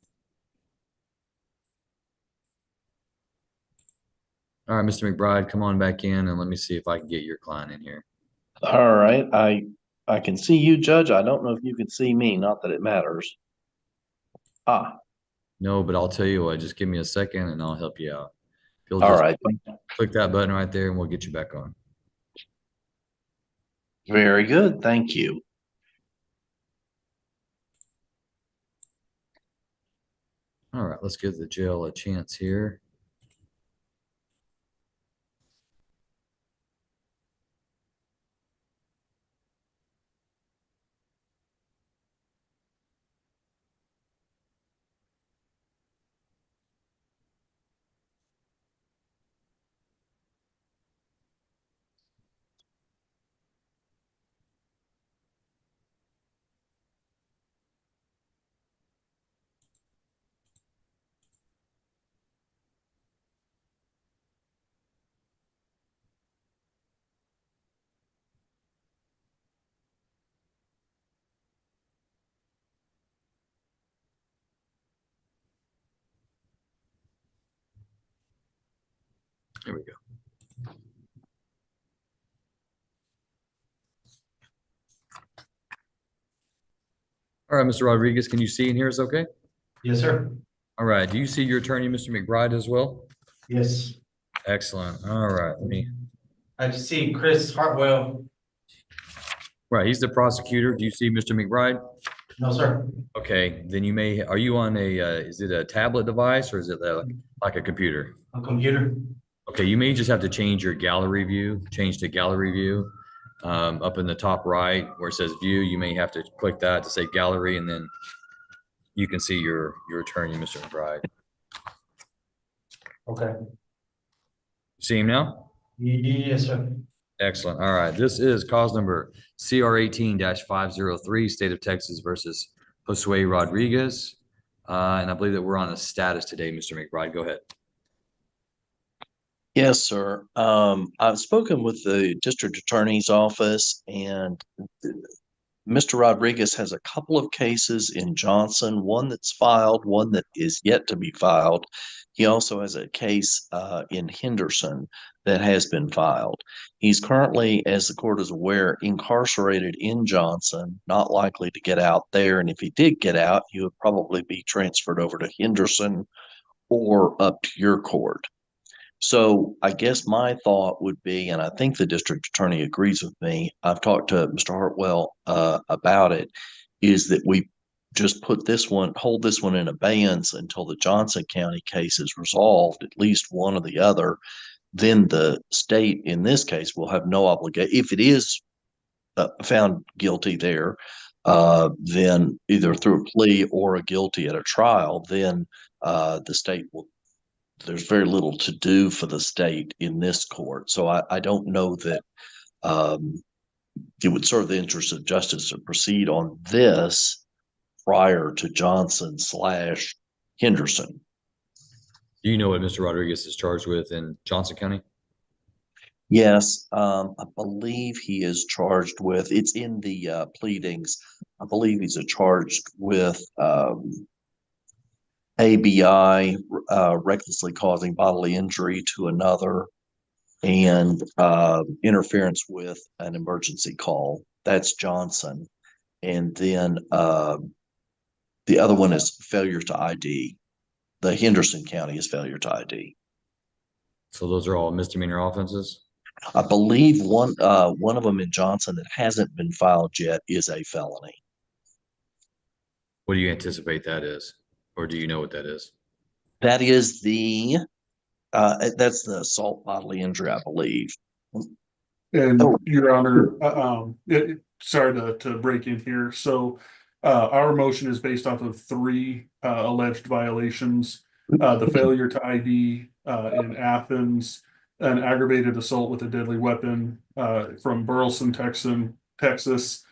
All right, Mr. McBride, come on back in and let me see if I can get your client in here. All right, I can see you, Judge. I don't know if you can see me, not that it matters. No, but I'll tell you what, just give me a second and I'll help you out. If you'll All just right. click that button right there and we'll get you back on. Very good. Thank you. All right, let's give the jail a chance here. There we go. All right, Mr. Rodriguez, can you see and hear us okay? Yes, sir. All right, do you see your attorney, Mr. McBride, as well? Yes. Excellent. All right, I just see Chris Hartwell. right, he's the prosecutor. Do you see Mr. McBride? No, sir. Okay, then you may, are you on a, is it a tablet device or is it like a computer? A computer. Okay, you may just have to change your gallery view, change to gallery view. Up in the top right where it says view, you may have to click that to say gallery and then you can see your attorney, Mr. McBride. Okay. See him now? Yes, sir. Excellent. All right. This is cause number CR 18-503, State of Texas versus Josue Rodriguez. And I believe that we're on a status today, Mr. McBride. Go ahead. Yes, sir. I've spoken with the district attorney's office and Mr. Rodriguez has a couple of cases in Johnson, one that's filed, one that is yet to be filed. He also has a case in Henderson that has been filed. He's currently, as the court is aware, incarcerated in Johnson, not likely to get out there. And if he did get out, he would probably be transferred over to Henderson or up to your court. So I guess my thought would be, and I think the district attorney agrees with me, I've talked to Mr. Hartwell about it, is that we just hold this one in abeyance until the Johnson County case is resolved, at least one or the other. Then the state, in this case, will have no obligation. If it is found guilty there, then either through a plea or a guilty at a trial, then the state will. There's very little to do for the state in this court. So I don't know that it would serve the interest of justice to proceed on this prior to Johnson/Henderson. Do you know what Mr. Rodriguez is charged with in Johnson County? Yes, I believe he is charged with, it's in the pleadings. I believe he's charged with ABI, recklessly causing bodily injury to another, and interference with an emergency call. That's Johnson. And then the other one is failure to ID. The Henderson County is failure to ID. So those are all misdemeanor offenses? I believe one of them in Johnson that hasn't been filed yet is a felony. What do you anticipate that is? Or do you know what that is? That is that's the assault bodily injury, I believe. And Oh. Your Honor, sorry to break in here. So our motion is based off of 3 alleged violations. The failure to ID in Athens, an aggravated assault with a deadly weapon from Burleson, Texas,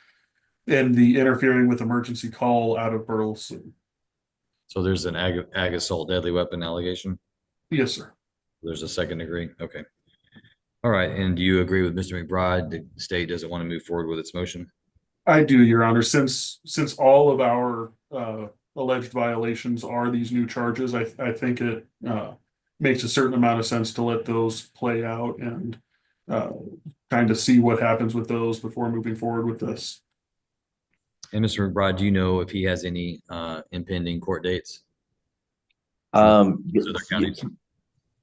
and the interfering with emergency call out of Burleson. So there's an ag assault deadly weapon allegation? Yes, sir. There's a second degree? Okay. All right. And do you agree with Mr. McBride? The state doesn't want to move forward with its motion? I do, Your Honor. Since all of our alleged violations are these new charges, I think it makes a certain amount of sense to let those play out and kind of see what happens with those before moving forward with this. And Mr. McBride, do you know if he has any impending court dates? Other counties?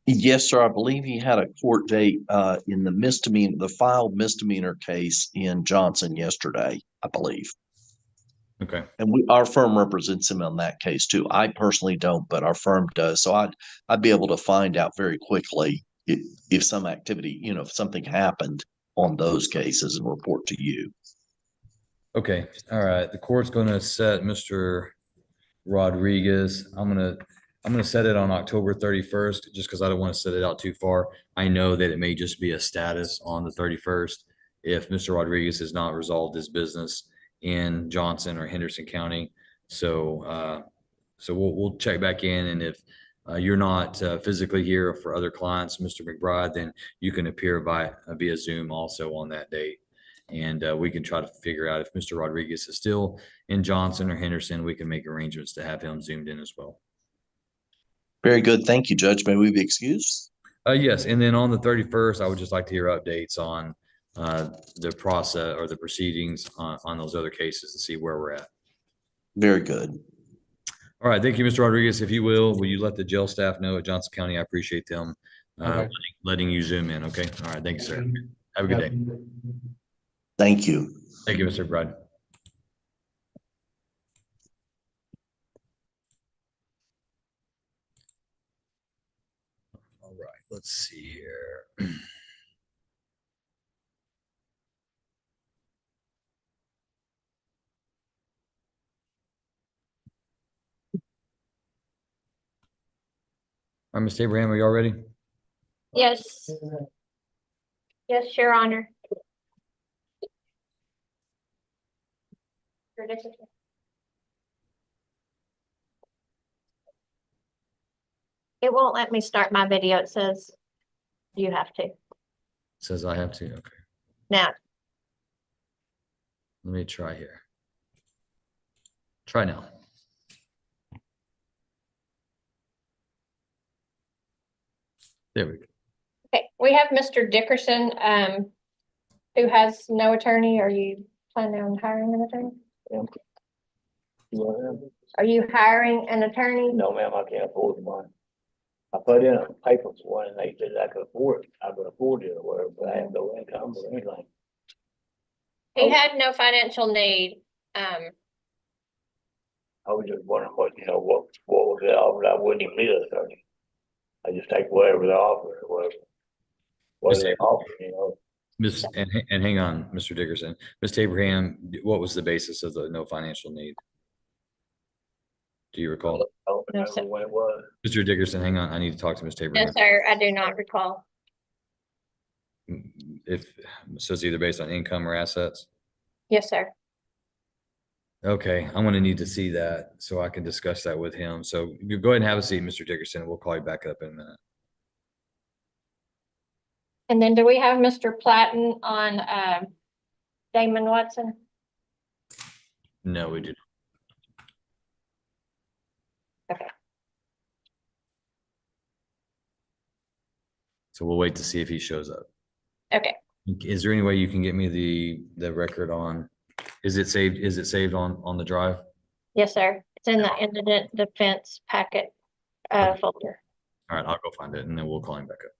Yes, sir. I believe he had a court date in the filed misdemeanor case in Johnson yesterday, I believe. Okay. And our firm represents him on that case too. I personally don't, but our firm does. So I'd be able to find out very quickly if some activity, if something happened on those cases and report to you. Okay. All right. The court's going to set Mr. Rodriguez. I'm going to set it on October 31st, just because I don't want to set it out too far. I know that it may just be a status on the 31st if Mr. Rodriguez has not resolved his business in Johnson or Henderson County. So we'll check back in, and if you're not physically here for other clients, Mr. McBride, then you can appear via Zoom also on that date. And we can try to figure out if Mr. Rodriguez is still in Johnson or Henderson. We can make arrangements to have him zoomed in as well. Very good. Thank you, Judge. May we be excused? Yes. And then on the 31st, I would just like to hear updates on the process or the proceedings on those other cases and see where we're at. Very good. All right. Thank you, Mr. Rodriguez. If you will you let the jail staff know at Johnson County? I appreciate them letting you zoom in. Okay. All right. Thank you, sir. Have a good day. Thank you. Thank you, Mr. McBride. All right. Let's see here. All right, Ms. Abraham, are you all ready? Yes. Yes, Your Honor. It won't let me start my video. It says you have to. Says I have to. Okay. Now, Let me try here. Try now. There we go. Okay, we have Mr. Dickerson, who has no attorney. Are you planning on hiring an attorney? Are you hiring an attorney? No, ma'am, I can't afford the money. I put in a paper for one and they said I could afford it. I could afford it or whatever, but I have no income or anything. He had no financial need. I was just wondering what was it offered? I wouldn't even need an attorney. I just take whatever they offer or whatever. What they offer. Miss, and hang on, Mr. Dickerson. Ms. Abraham, what was the basis of the no financial need? Do you recall? I don't No, remember sir. when it was. Mr. Dickerson, hang on. I need to talk to Ms. No, Abraham. sir, I do not recall. If, so it's either based on income or assets? Yes, sir. Okay, I'm gonna need to see that so I can discuss that with him. So you go ahead and have a seat, Mr. Dickerson, and we'll call you back up in a minute. And then do we have Mr. Platten on, Damon Watson? No, we do. Okay. So we'll wait to see if he shows up. Okay, Is there any way you can get me the record on, is it saved on the drive? yes, sir. It's in the indigent defense packet, folder. All right, I'll go find it and then we'll call him back up.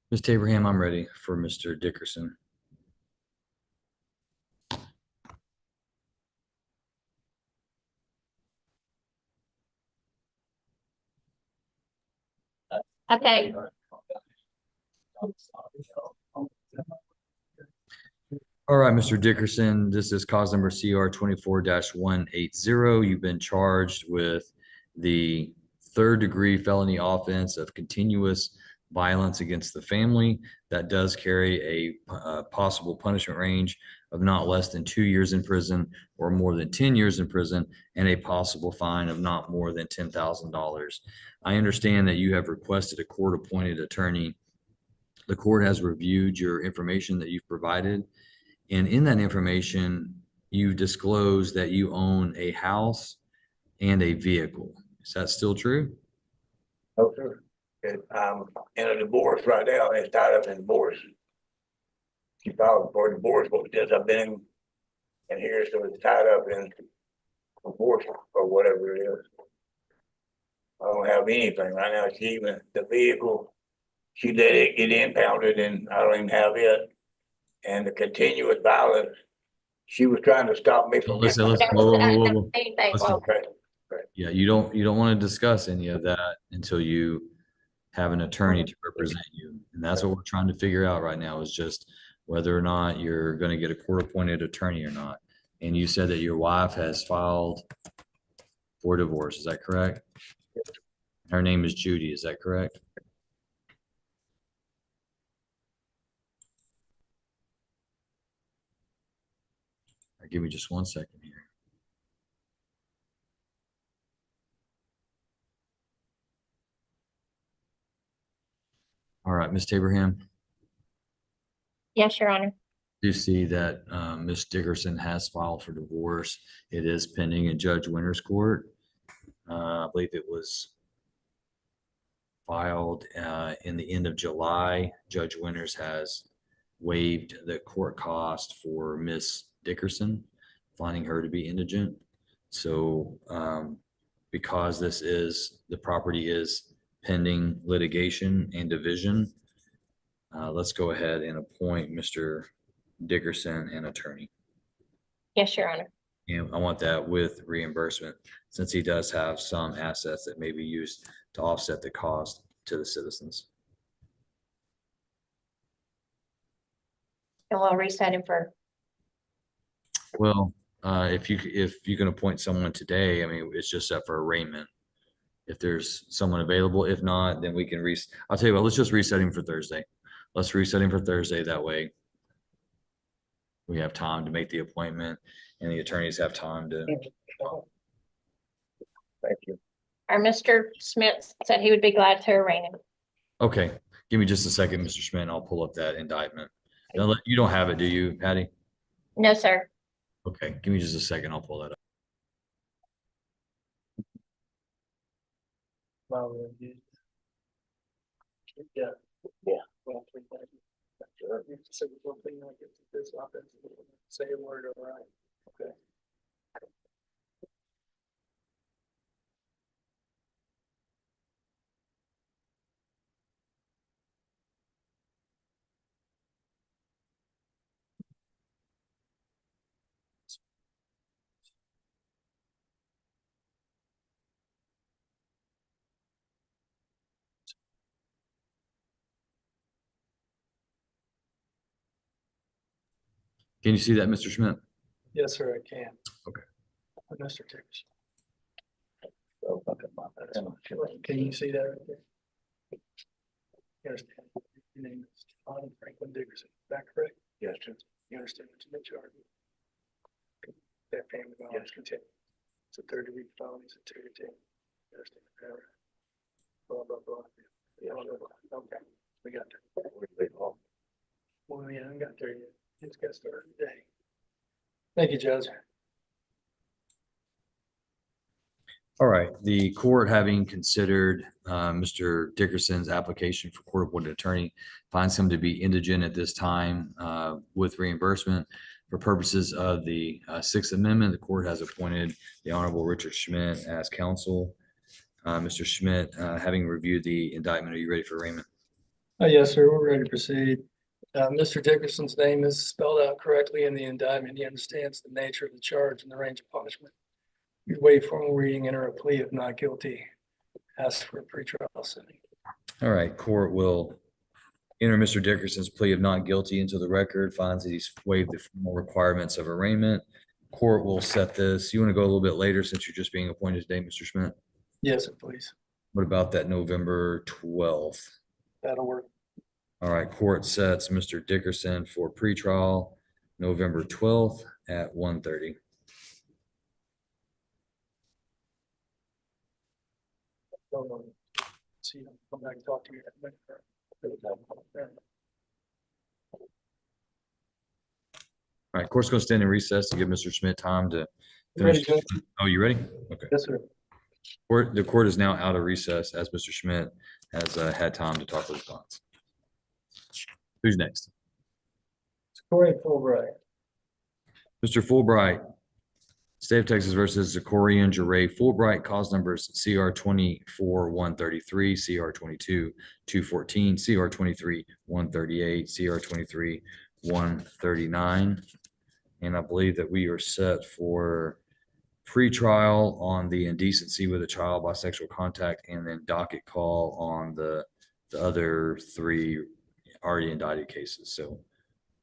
Ms. Abraham, I'm ready for Mr. Dickerson. Okay, All right, Mr. Dickerson, this is cause number CR 24-180. You've been charged with the third-degree felony offense of continuous violence against the family. That does carry a possible punishment range of not less than 2 years in prison or more than 10 years in prison, and a possible fine of not more than $10,000. I understand that you have requested a court-appointed attorney. The court has reviewed your information that you've provided. And in that information, you disclose that you own a house and a vehicle. Is that still true? No, sir. I'm in a divorce right now, and it's tied up in divorce. She filed for divorce, but since I've been in here, so it's tied up in divorce or whatever it is. I don't have anything right now. She even, the vehicle, she let it get impounded and I don't even have it. And the continuous violence, she was trying to stop me from. Listen, that whoa, was, whoa, whoa, whoa. anything, Listen. well, Okay. Yeah, you don't want to discuss any of that until you have an attorney to represent you. And that's what we're trying to figure out right now, is just whether or not you're going to get a court-appointed attorney or not. And you said that your wife has filed for divorce. Is that correct? Her name is Judy. Is that correct? All right, give me just 1 second here. All right, Ms. Abraham, yes, Your Honor. do see that Ms. Dickerson has filed for divorce. It is pending in Judge Winter's court. I believe it was filed in the end of July. Judge Winters has waived the court cost for Miss Dickerson, finding her to be indigent. So because the property is pending litigation and division, let's go ahead and appoint Mr. Dickerson an attorney. Yes, Your Honor. And I want that with reimbursement, since he does have some assets that may be used to offset the cost to the citizens. And we'll reset him for, Well, if you can appoint someone today, I mean, it's just up for arraignment. If there's someone available, if not, then we can I'll tell you what, let's just reset him for Thursday. Let's reset him for Thursday. That way we have time to make the appointment and the attorneys have time to. Thank you. our Mr. Smith said he would be glad to arraign him. Okay, give me just a second, Mr. Schmidt. I'll pull up that indictment. You don't have it, do you, Patty? No, sir. Okay, give me just a second. I'll pull that up. Yeah. Yeah. Well, please, thank you. Sure. You have to say one thing like this offense, say a word, all right? Okay. Can you see that, Mr. Schmidt? Yes, sir, I can. Okay. Mr. Tibbs. So, okay, my bad. Can you see that right there? You understand? Your name is Donnie Franklin Dickerson, is that correct? Yes, sir. You understand what's in the charge? That family violence continue. It's a third degree felony, it's a 2 to 10. You understand that, right? Blah, blah, blah. Yeah, blah, blah, blah. Okay, we got there. Well, we haven't got there yet. It's got started today. Thank you, Judge. All right, the court, having considered Mr. Dickerson's application for court-appointed attorney, finds him to be indigent at this time with reimbursement. For purposes of the Sixth Amendment, the court has appointed the Honorable Richard Schmidt as counsel. Mr. Schmidt, having reviewed the indictment, are you ready for arraignment? Yes, sir, we're ready to proceed. Mr. Dickerson's name is spelled out correctly in the indictment. He understands the nature of the charge and the range of punishment. We waive formal reading, enter a plea of not guilty, ask for a pretrial setting. All right, court will enter Mr. Dickerson's plea of not guilty into the record, finds that he's waived the formal requirements of arraignment. Court will set this. You want to go a little bit later since you're just being appointed today, Mr. Schmidt? Yes, sir, please. What about that November 12th? That'll work. All right, court sets Mr. Dickerson for pretrial November 12th at 1:30. See, come back and talk to you. All right, court's going to stand in recess to give Mr. Schmidt time to Ready, finish. Judge? Oh, you ready? Okay. Yes, sir. The court is now out of recess as Mr. Schmidt has had time to talk with his clients. Who's next? Corey Fullbright. Mr. Fullbright, State of Texas versus Zachorian Jure Fullbright, cause numbers CR 24-133, CR 22-214, CR 23-138, CR 23-139. And I believe that we are set for pretrial on the indecency with a child by sexual contact, and then docket call on the other three already indicted cases. So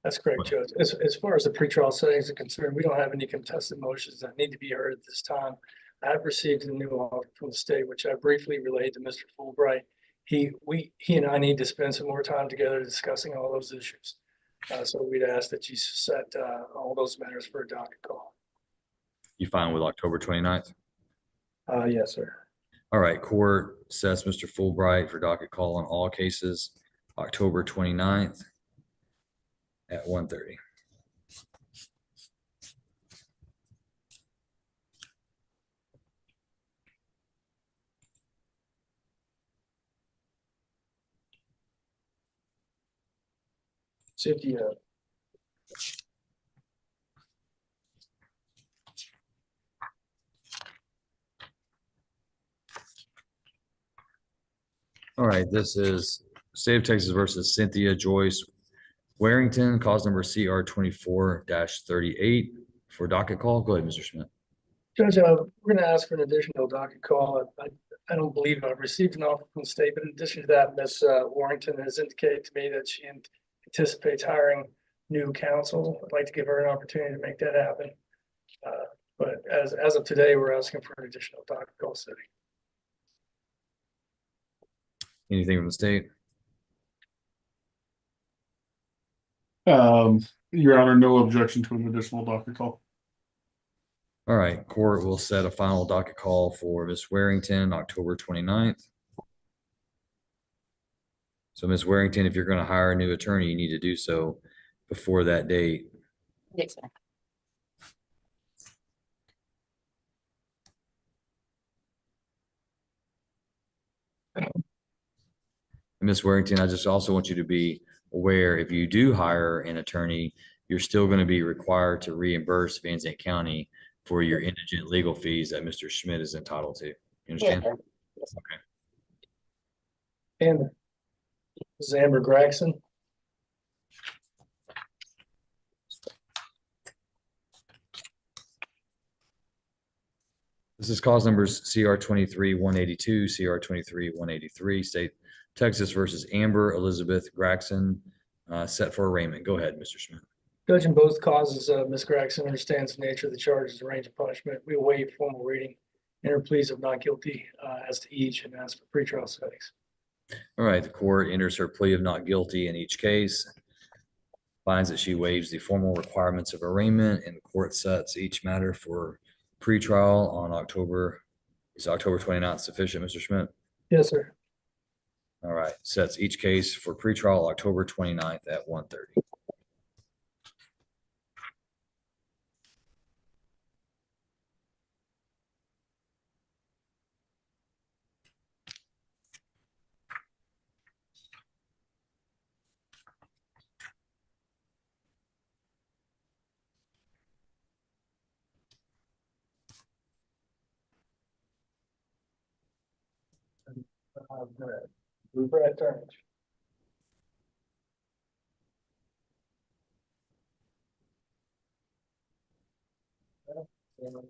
That's correct, Judge. As far as the pretrial settings are concerned, we don't have any contested motions that need to be heard at this time. I have received a new offer from the state, which I briefly relayed to Mr. Fulbright. He and I need to spend some more time together discussing all those issues. So we'd ask that you set all those matters for a docket call. you fine with October 29th? Yes, sir. All right, court sets Mr. Fulbright for docket call on all cases, October 29th at 1:30. Cynthia. All right, this is State of Texas versus Cynthia Joyce Warrington, cause number CR 24-38 for docket call. Go ahead, Mr. Schmidt. Judge, we're going to ask for an additional docket call. I don't believe I've received an offer from the state, but in addition to that, Ms. Warrington has indicated to me that she anticipates hiring new counsel. I'd like to give her an opportunity to make that happen. But as of today, we're asking for an additional docket call setting. Anything from the state? Your Honor, no objection to an additional docket call. All right, court will set a final docket call for Ms. Warrington, October 29th. So Ms. Warrington, if you're going to hire a new attorney, you need to do so before that date. Yes, sir. Ms. Warrington, I just also want you to be aware, if you do hire an attorney, you're still going to be required to reimburse Van Zandt County for your indigent legal fees that Mr. Schmidt is entitled to. You understand? Okay. And Ms. Amber Gregson. This is cause numbers CR 23-182, CR 23-183, State Texas versus Amber Elizabeth Gregson, set for arraignment. Go ahead, Mr. Schmidt. Judge, in both causes, Ms. Gregson understands the nature of the charges and range of punishment. We waive formal reading, enter pleas of not guilty as to each, and ask for pretrial settings. All right, the court enters her plea of not guilty in each case, finds that she waives the formal requirements of arraignment, and the court sets each matter for pretrial on October. Is October 29th sufficient, Mr. Schmidt? Yes, sir. All right, sets each case for pretrial October 29th at 1:30. Fullbright attorney. All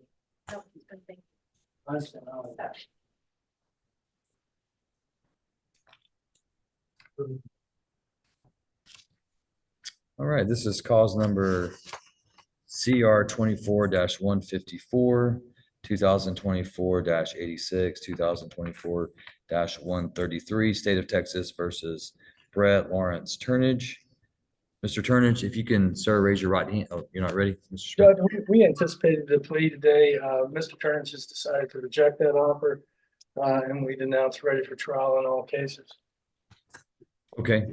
right, this is cause number CR 24-154, 2024-86, 2024-133, State of Texas versus Brett Lawrence Turnage. Mr. Turnage, if you can, sir, raise your right hand. Oh, you're not ready? Mr. Smith? Judge, we anticipated the plea today. Mr. Turner just decided to reject that offer. And we'd announce ready for trial in all cases. Okay.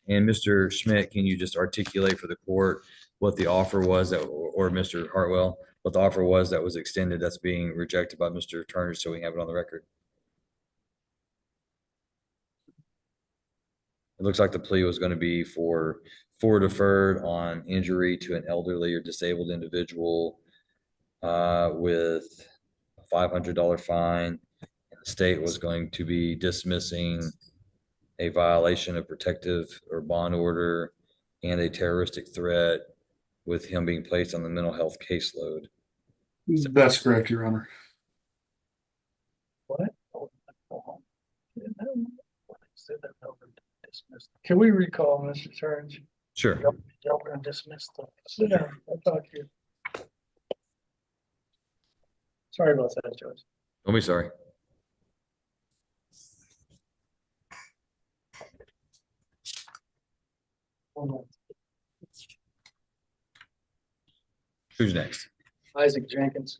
And Mr. Schmidt, can you just articulate for the court what the offer was that, or Mr. Hartwell, what the offer was that was extended that's being rejected by Mr. Turner, so we have it on the record? It looks like the plea was going to be for deferred on injury to an elderly or disabled individual with a $500 fine. And the state was going to be dismissing a violation of protective or bond order and a terroristic threat with him being placed on the mental health caseload. That's correct, Your Honor. What? Can we recall Mr. Turner? Sure. Y'all gonna dismiss the, sit down, I'll talk to you. Sorry about that, Judge. Don't be sorry. Who's next? Isaac Jenkins.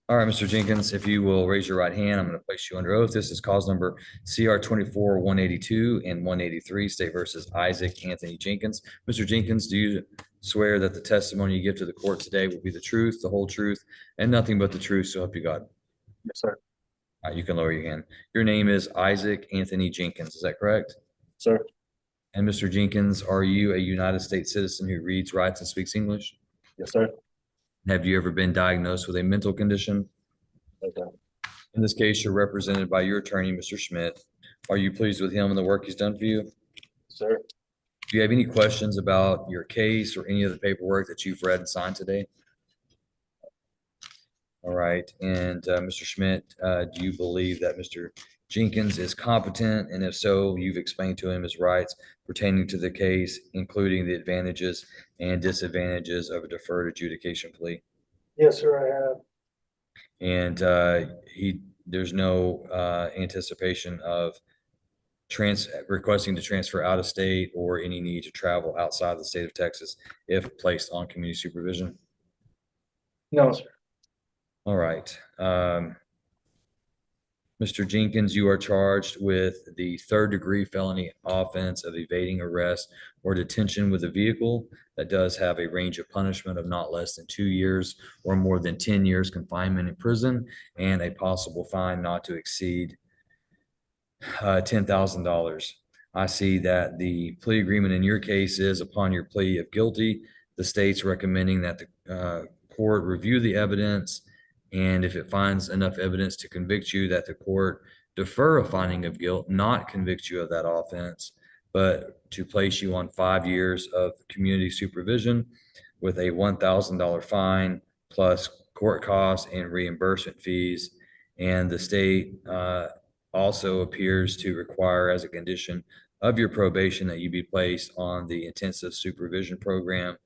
All right, Mr. Jenkins, if you will raise your right hand, I'm going to place you under oath. This is cause number CR 24-182 and 183, State versus Isaac Anthony Jenkins. Mr. Jenkins, do you swear that the testimony you give to the court today will be the truth, the whole truth, and nothing but the truth, so help you God? Yes, sir. All right, you can lower your hand. Your name is Isaac Anthony Jenkins, is that correct? Sir. And Mr. Jenkins, are you a United States citizen who reads, writes, and speaks English? Yes, sir. Have you ever been diagnosed with a mental condition? Okay. In this case, you're represented by your attorney, Mr. Schmidt. Are you pleased with him and the work he's done for you? Sir. Do you have any questions about your case or any of the paperwork that you've read and signed today? All right. And Mr. Schmidt, do you believe that Mr. Jenkins is competent? And if so, you've explained to him his rights pertaining to the case, including the advantages and disadvantages of a deferred adjudication plea? Yes, sir, I have. And there's no anticipation of requesting to transfer out of state or any need to travel outside the state of Texas if placed on community supervision? No, sir. All right. Mr. Jenkins, you are charged with the third-degree felony offense of evading arrest or detention with a vehicle that does have a range of punishment of not less than 2 years or more than 10 years confinement in prison and a possible fine not to exceed $10,000. I see that the plea agreement in your case is upon your plea of guilty, the state's recommending that the court review the evidence, and if it finds enough evidence to convict you, that the court defer a finding of guilt, not convict you of that offense, but to place you on 5 years of community supervision with a $1,000 fine plus court costs and reimbursement fees. And the state also appears to require as a condition of your probation that you be placed on the intensive supervision program.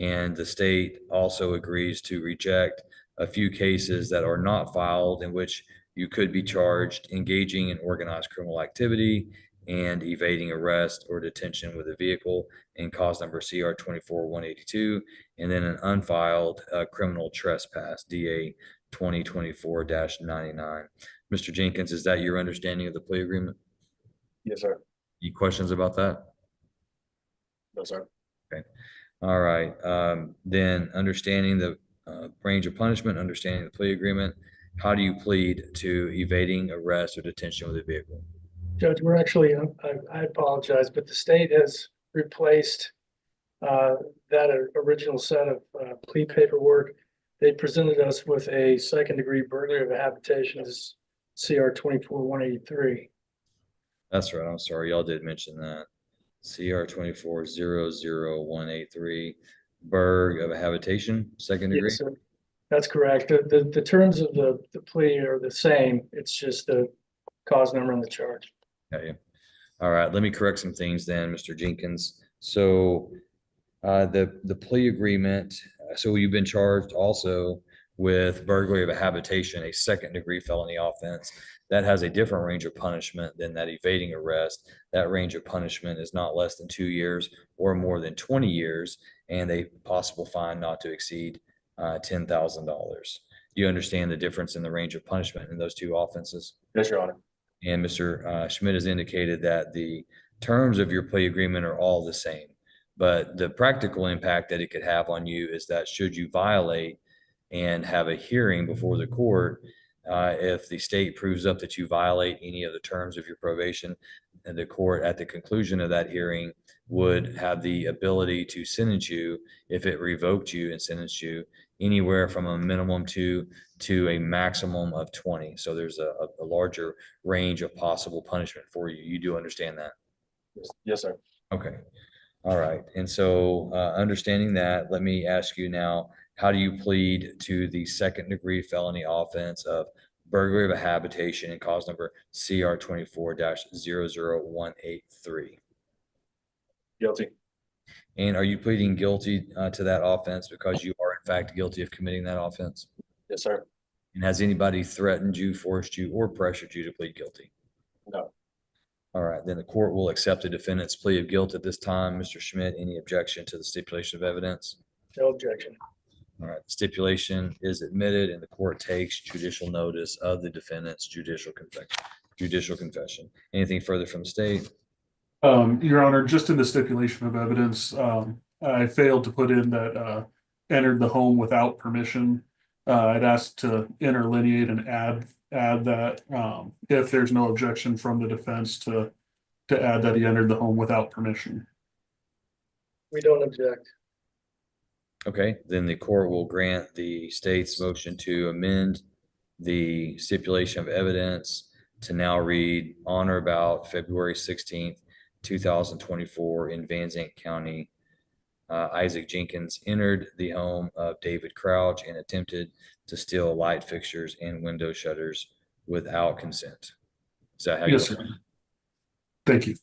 And the state also agrees to reject a few cases that are not filed in which you could be charged engaging in organized criminal activity and evading arrest or detention with a vehicle in cause number CR 24-182, and then an unfiled criminal trespass, DA 2024-99. Mr. Jenkins, is that your understanding of the plea agreement? Yes, sir. Any questions about that? No, sir. Okay. All right. Then understanding the range of punishment, understanding the plea agreement, how do you plead to evading arrest or detention with a vehicle? Judge, we're actually, I apologize, but the state has replaced that original set of plea paperwork. They presented us with a second-degree burglary of a habitation, this CR 24-183. That's right. I'm sorry. Y'all did mention that. CR 24-00183, burg of a habitation, second degree. Yes, sir. That's correct. The terms of the plea are the same. It's just the cause number and the charge. Okay. All right, let me correct some things then, Mr. Jenkins. So the plea agreement, so you've been charged also with burglary of a habitation, a second-degree felony offense. That has a different range of punishment than that evading arrest. That range of punishment is not less than 2 years or more than 20 years, and a possible fine not to exceed $10,000. Do you understand the difference in the range of punishment in those two offenses? Yes, Your Honor. And Mr. Schmidt has indicated that the terms of your plea agreement are all the same. But the practical impact that it could have on you is that should you violate and have a hearing before the court, if the state proves up that you violate any of the terms of your probation, and the court at the conclusion of that hearing would have the ability to sentence you, if it revoked you and sentenced you, anywhere from a minimum to a maximum of 20. So there's a larger range of possible punishment for you. You do understand that? Yes, sir. Okay. All right. And so understanding that, let me ask you now, how do you plead to the second-degree felony offense of burglary of a habitation and cause number CR 24-00183? Guilty. And are you pleading guilty to that offense because you are in fact guilty of committing that offense? Yes, sir. And has anybody threatened you, forced you, or pressured you to plead guilty? No. All right, then the court will accept the defendant's plea of guilt at this time. Mr. Schmidt, any objection to the stipulation of evidence? No objection. All right, stipulation is admitted and the court takes judicial notice of the defendant's judicial confession. Anything further from the state? Your Honor, just in the stipulation of evidence, I failed to put in that entered the home without permission. I'd asked to interlineate and add that if there's no objection from the defense to add that he entered the home without permission. We don't object. Okay, then the court will grant the state's motion to amend the stipulation of evidence to now read on or about February 16th, 2024 in Van Zandt County. Isaac Jenkins entered the home of David Crouch and attempted to steal light fixtures and window shutters without consent. Is that how you? Yes, sir. Thank you.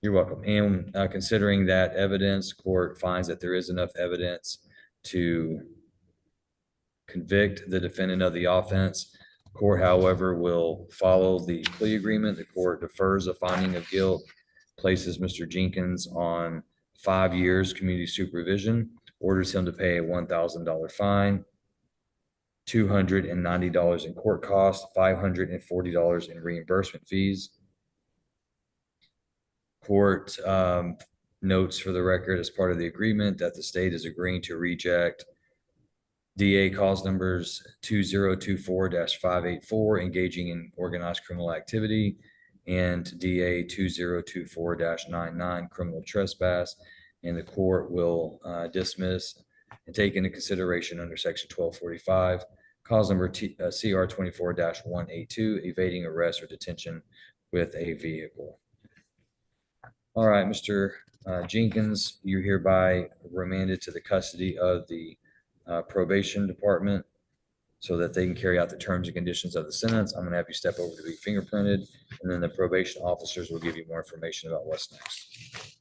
You're welcome. And considering that evidence, court finds that there is enough evidence to convict the defendant of the offense. Court, however, will follow the plea agreement. The court defers a finding of guilt, places Mr. Jenkins on 5 years community supervision, orders him to pay a $1,000 fine, $290 in court costs, $540 in reimbursement fees. Court notes for the record as part of the agreement that the state is agreeing to reject DA cause numbers 2024-584, engaging in organized criminal activity, and DA 2024-99, criminal trespass, and the court will dismiss and take into consideration under section 1245, cause number CR 24-182, evading arrest or detention with a vehicle. All right, Mr. Jenkins, you're hereby remanded to the custody of the probation department so that they can carry out the terms and conditions of the sentence. I'm gonna have you step over to be fingerprinted, and then the probation officers will give you more information about what's next.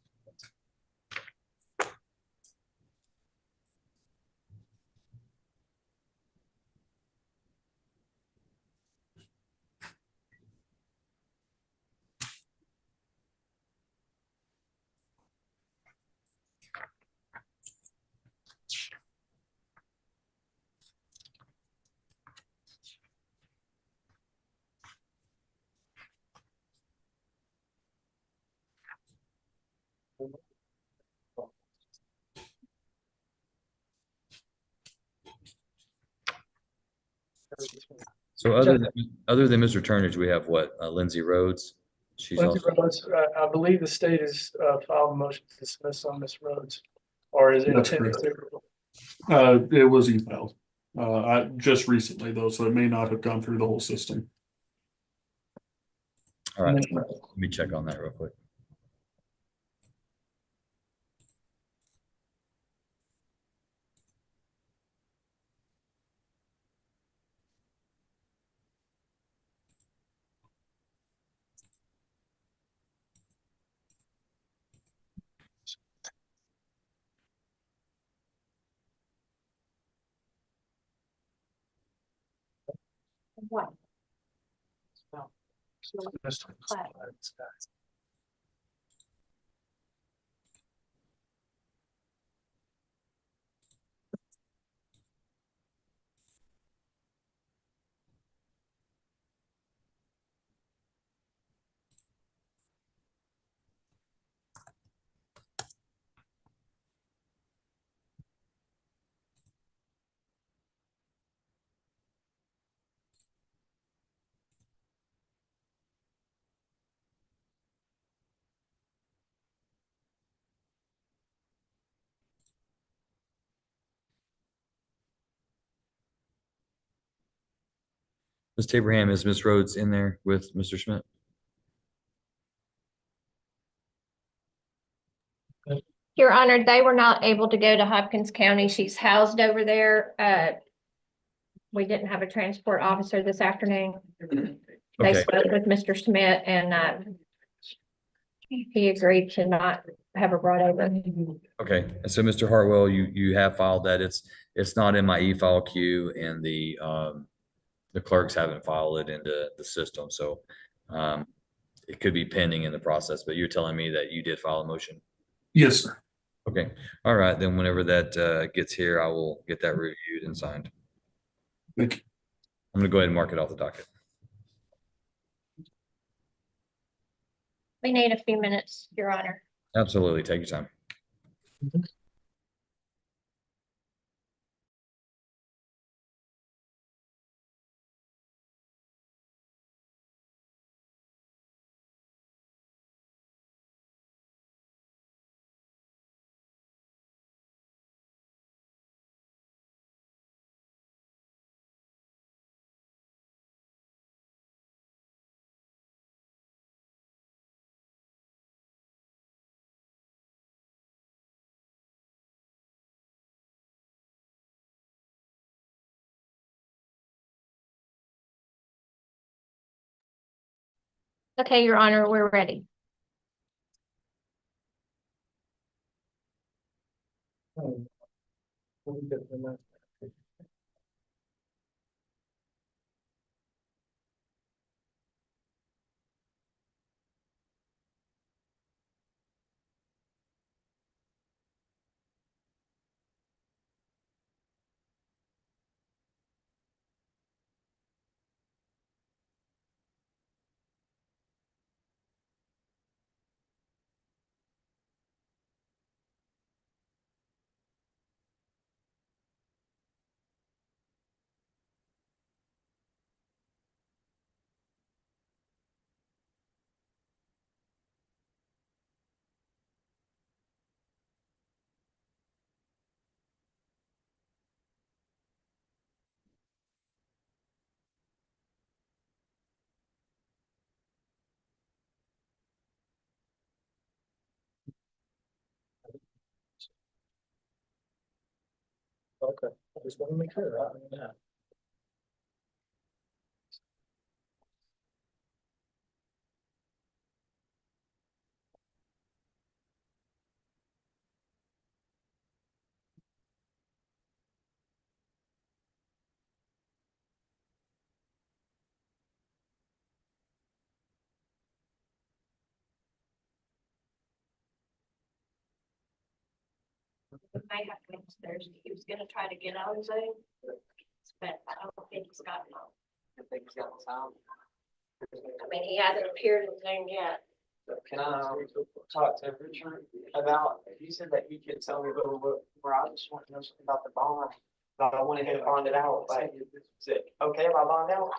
So other than Mr. Turnage, we have what, Lindsay Rhodes? She's Lindsay also, Rhodes, I believe the state has filed a motion to dismiss on Ms. Rhodes, or is it That's intended correct. to? It was e-filed just recently though, so it may not have gone through the whole system. all right, let me check on that real quick. What? Ms. Abraham, is Ms. Rhodes in there with Mr. Schmidt? Your Honor, they were not able to go to Hopkins County. She's housed over there. We didn't have a transport officer this afternoon. They Okay. spoke with Mr. Schmidt and he agreed to not have her brought over. Okay, and so Mr. Hartwell, you have filed that. It's not in my e-file queue, and the clerks haven't filed it into the system, so it could be pending in the process, but you're telling me that you did file a motion? Yes, sir. Okay, all right, then whenever that gets here, I will get that reviewed and signed. Thank you. I'm gonna go ahead and mark it off the docket. We need a few minutes, Your Honor. Absolutely, take your time. Okay, Your Honor, we're ready. Okay, I just want to make sure. Yeah. It may have to wait till Thursday. He was gonna try to get on Zoom, but I don't think he's gotten on. I mean, he hasn't appeared in Zoom yet. Can I talk to Richard about, you said that you could tell me a little bit where I just want to know something about the bond. But I want to get it bonded out, like, is it okay if I bond out?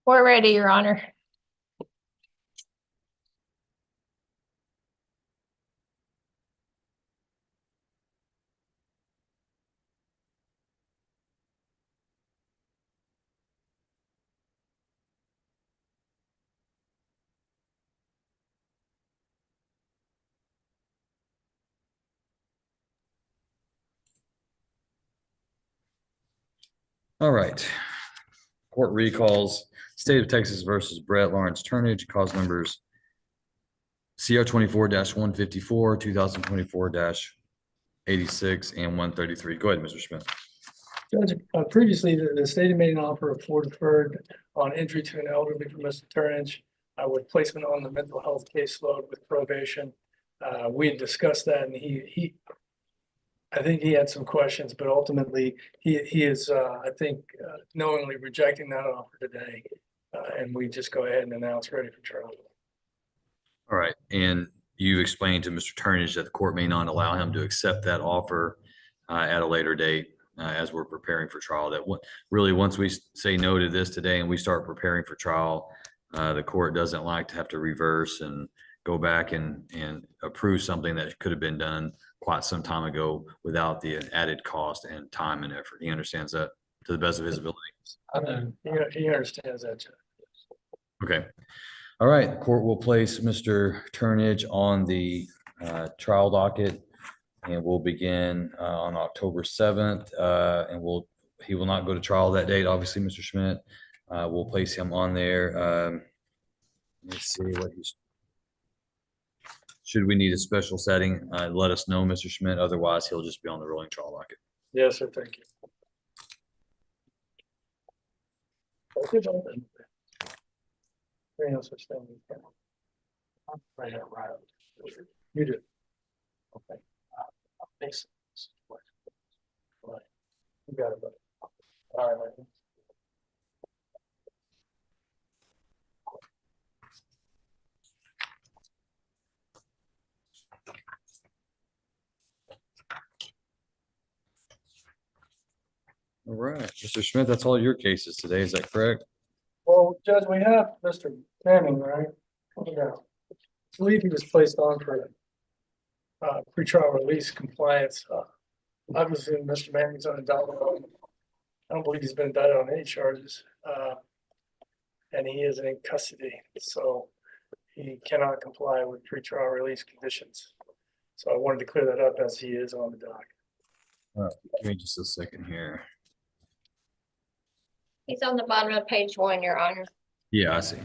We're ready, Your Honor. All right. Court recalls State of Texas versus Brett Lawrence Turnage, cause numbers CR 24-154, 2024-86, and 133. Go ahead, Mr. Schmidt. Judge, previously, the state had made an offer of 4 deferred on injury to an elderly for Mr. Turnage, with placement on the mental health caseload with probation. We had discussed that, and I think he had some questions, but ultimately he is, I think, knowingly rejecting that offer today. And we just go ahead and announce ready for trial. All right, and you explained to Mr. Turnage that the court may not allow him to accept that offer at a later date as we're preparing for trial. That really, once we say no to this today and we start preparing for trial, the court doesn't like to have to reverse and go back and approve something that could have been done quite some time ago without the added cost and time and effort. He understands that to the best of his ability. He understands that, Judge. Okay. All right. The court will place Mr. Turnage on the trial docket, and we'll begin on October 7th. And he will not go to trial that date. Obviously, Mr. Schmidt, we'll place him on there. Let's see what he's. Should we need a special setting, let us know, Mr. Schmidt. Otherwise, he'll just be on the rolling trial docket. Yes, sir. Thank you. There ain't no such thing. Right up, right up. You do. Okay. Thanks. Right. You got it, buddy. All right, man. All right, Mr. Schmidt, that's all your cases today. Is that correct? Well, Judge, we have Mr. Manning, right? Yeah. I believe he was placed on for pretrial release compliance. Obviously, Mr. Manning's unindicted. I don't believe he's been indicted on any charges. And he isn't in custody, so he cannot comply with pretrial release conditions. So I wanted to clear that up as he is on the dock. All right, give me just a second here. He's on the bottom of page 1, Your Honor. Yeah, I see.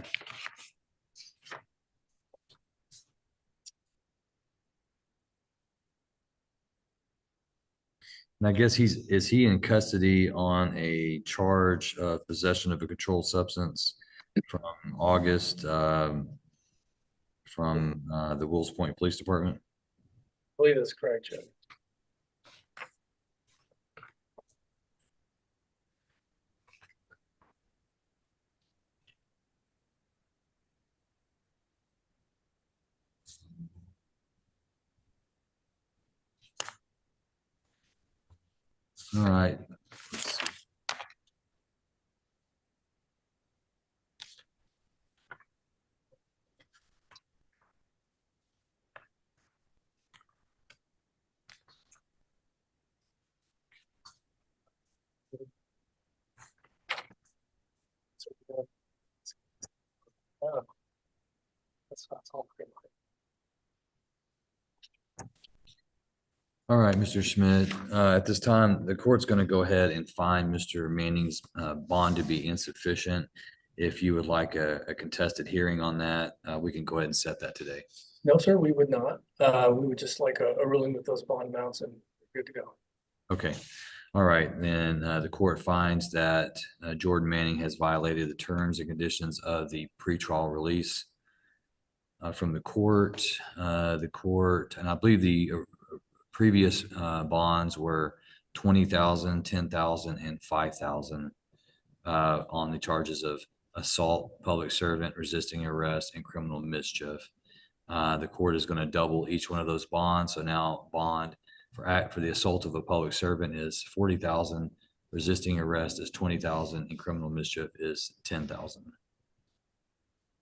And I guess is he in custody on a charge of possession of a controlled substance from August from the Wills Point Police Department? I believe that's correct, Judge. All right. That's all great. All right, Mr. Schmidt, at this time, the court's going to go ahead and find Mr. Manning's bond to be insufficient. If you would like a contested hearing on that, we can go ahead and set that today. No, sir, we would not. We would just like a ruling with those bond amounts and good to go. Okay. All right. Then the court finds that Jordan Manning has violated the terms and conditions of the pretrial release from the court. And I believe the previous bonds were $20,000, $10,000, and $5,000 on the charges of assault, public servant, resisting arrest, and criminal mischief. The court is going to double each one of those bonds. So now bond for the assault of a public servant is $40,000, resisting arrest is $20,000, and criminal mischief is $10,000.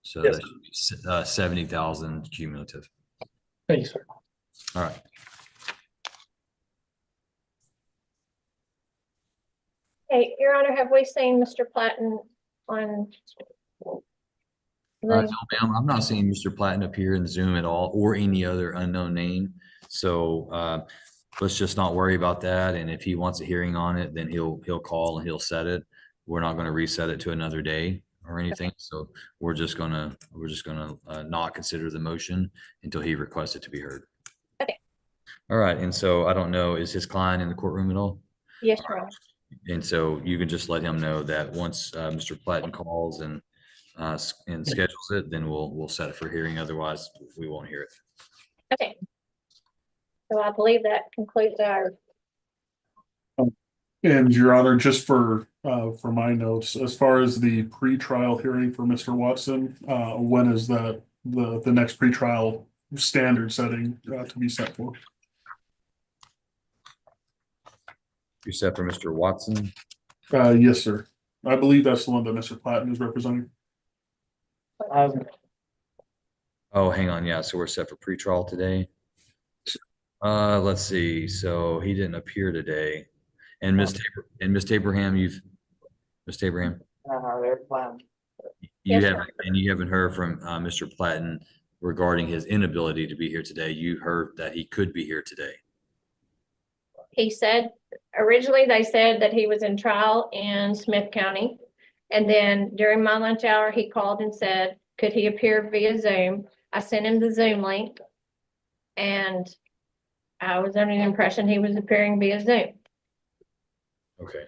So Yes. that should be 70,000 cumulative. Thank you, sir. All right. Hey, Your Honor, have we seen Mr. Platten on? No, Zoom? ma'am, I'm not seeing Mr. Platten appear in Zoom at all or any other unknown name. So let's just not worry about that. And if he wants a hearing on it, then he'll call and he'll set it. We're not going to reset it to another day or anything. So we're just gonna not consider the motion until he requests it to be heard. Okay. All right. And so I don't know, is his client in the courtroom at all? Yes, Your Honor. And so you can just let him know that once Mr. Platten calls and schedules it, then we'll set it for hearing. Otherwise, we won't hear it. Okay. So I believe that concludes our, And Your Honor, just for my notes, as far as the pretrial hearing for Mr. Watson, when is that the next pretrial standard setting to be set for? You set for Mr. Watson? Yes, sir. I believe that's the one that Mr. Platten is representing. Oh, hang on. Yeah, so we're set for pretrial today. Let's see. So he didn't appear today. And Miss Abraham, Miss Abraham, They're planned. you Yes, haven't, and you haven't heard from Mr. Platten regarding his inability to be here today. You heard that he could be here today. he said, originally they said that he was in trial in Smith County. And then during my lunch hour, he called and said, could he appear via Zoom? I sent him the Zoom link. And I was under the impression he was appearing via Zoom. Okay.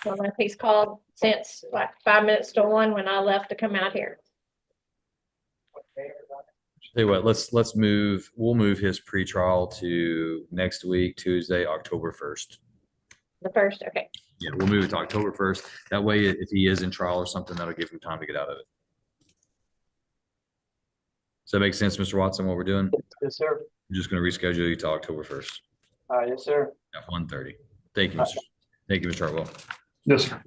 So if he's called since like 5 minutes to 1 when I left to come out here. Tell you what, we'll move his pretrial to next week, Tuesday, October 1st. The first, okay. Yeah, we'll move it to October 1st. That way, if he is in trial or something, that'll give him time to get out of it. Does that make sense, Mr. Watson, what we're doing? Yes, sir. I'm just going to reschedule you to October 1st Yes, sir. at 1:30. Thank you, Mr. Hartwell. Yes, sir.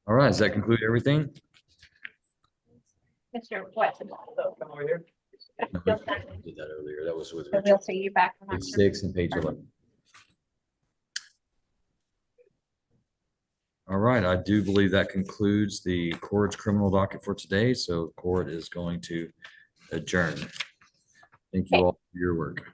All right, does that conclude everything? Mr. Watson. Come over here. No, we did that earlier. That was with So Richard. we'll see you back. Page 6 and page 11. All right, I do believe that concludes the court's criminal docket for today. So court is going to adjourn. Thank you all for your work.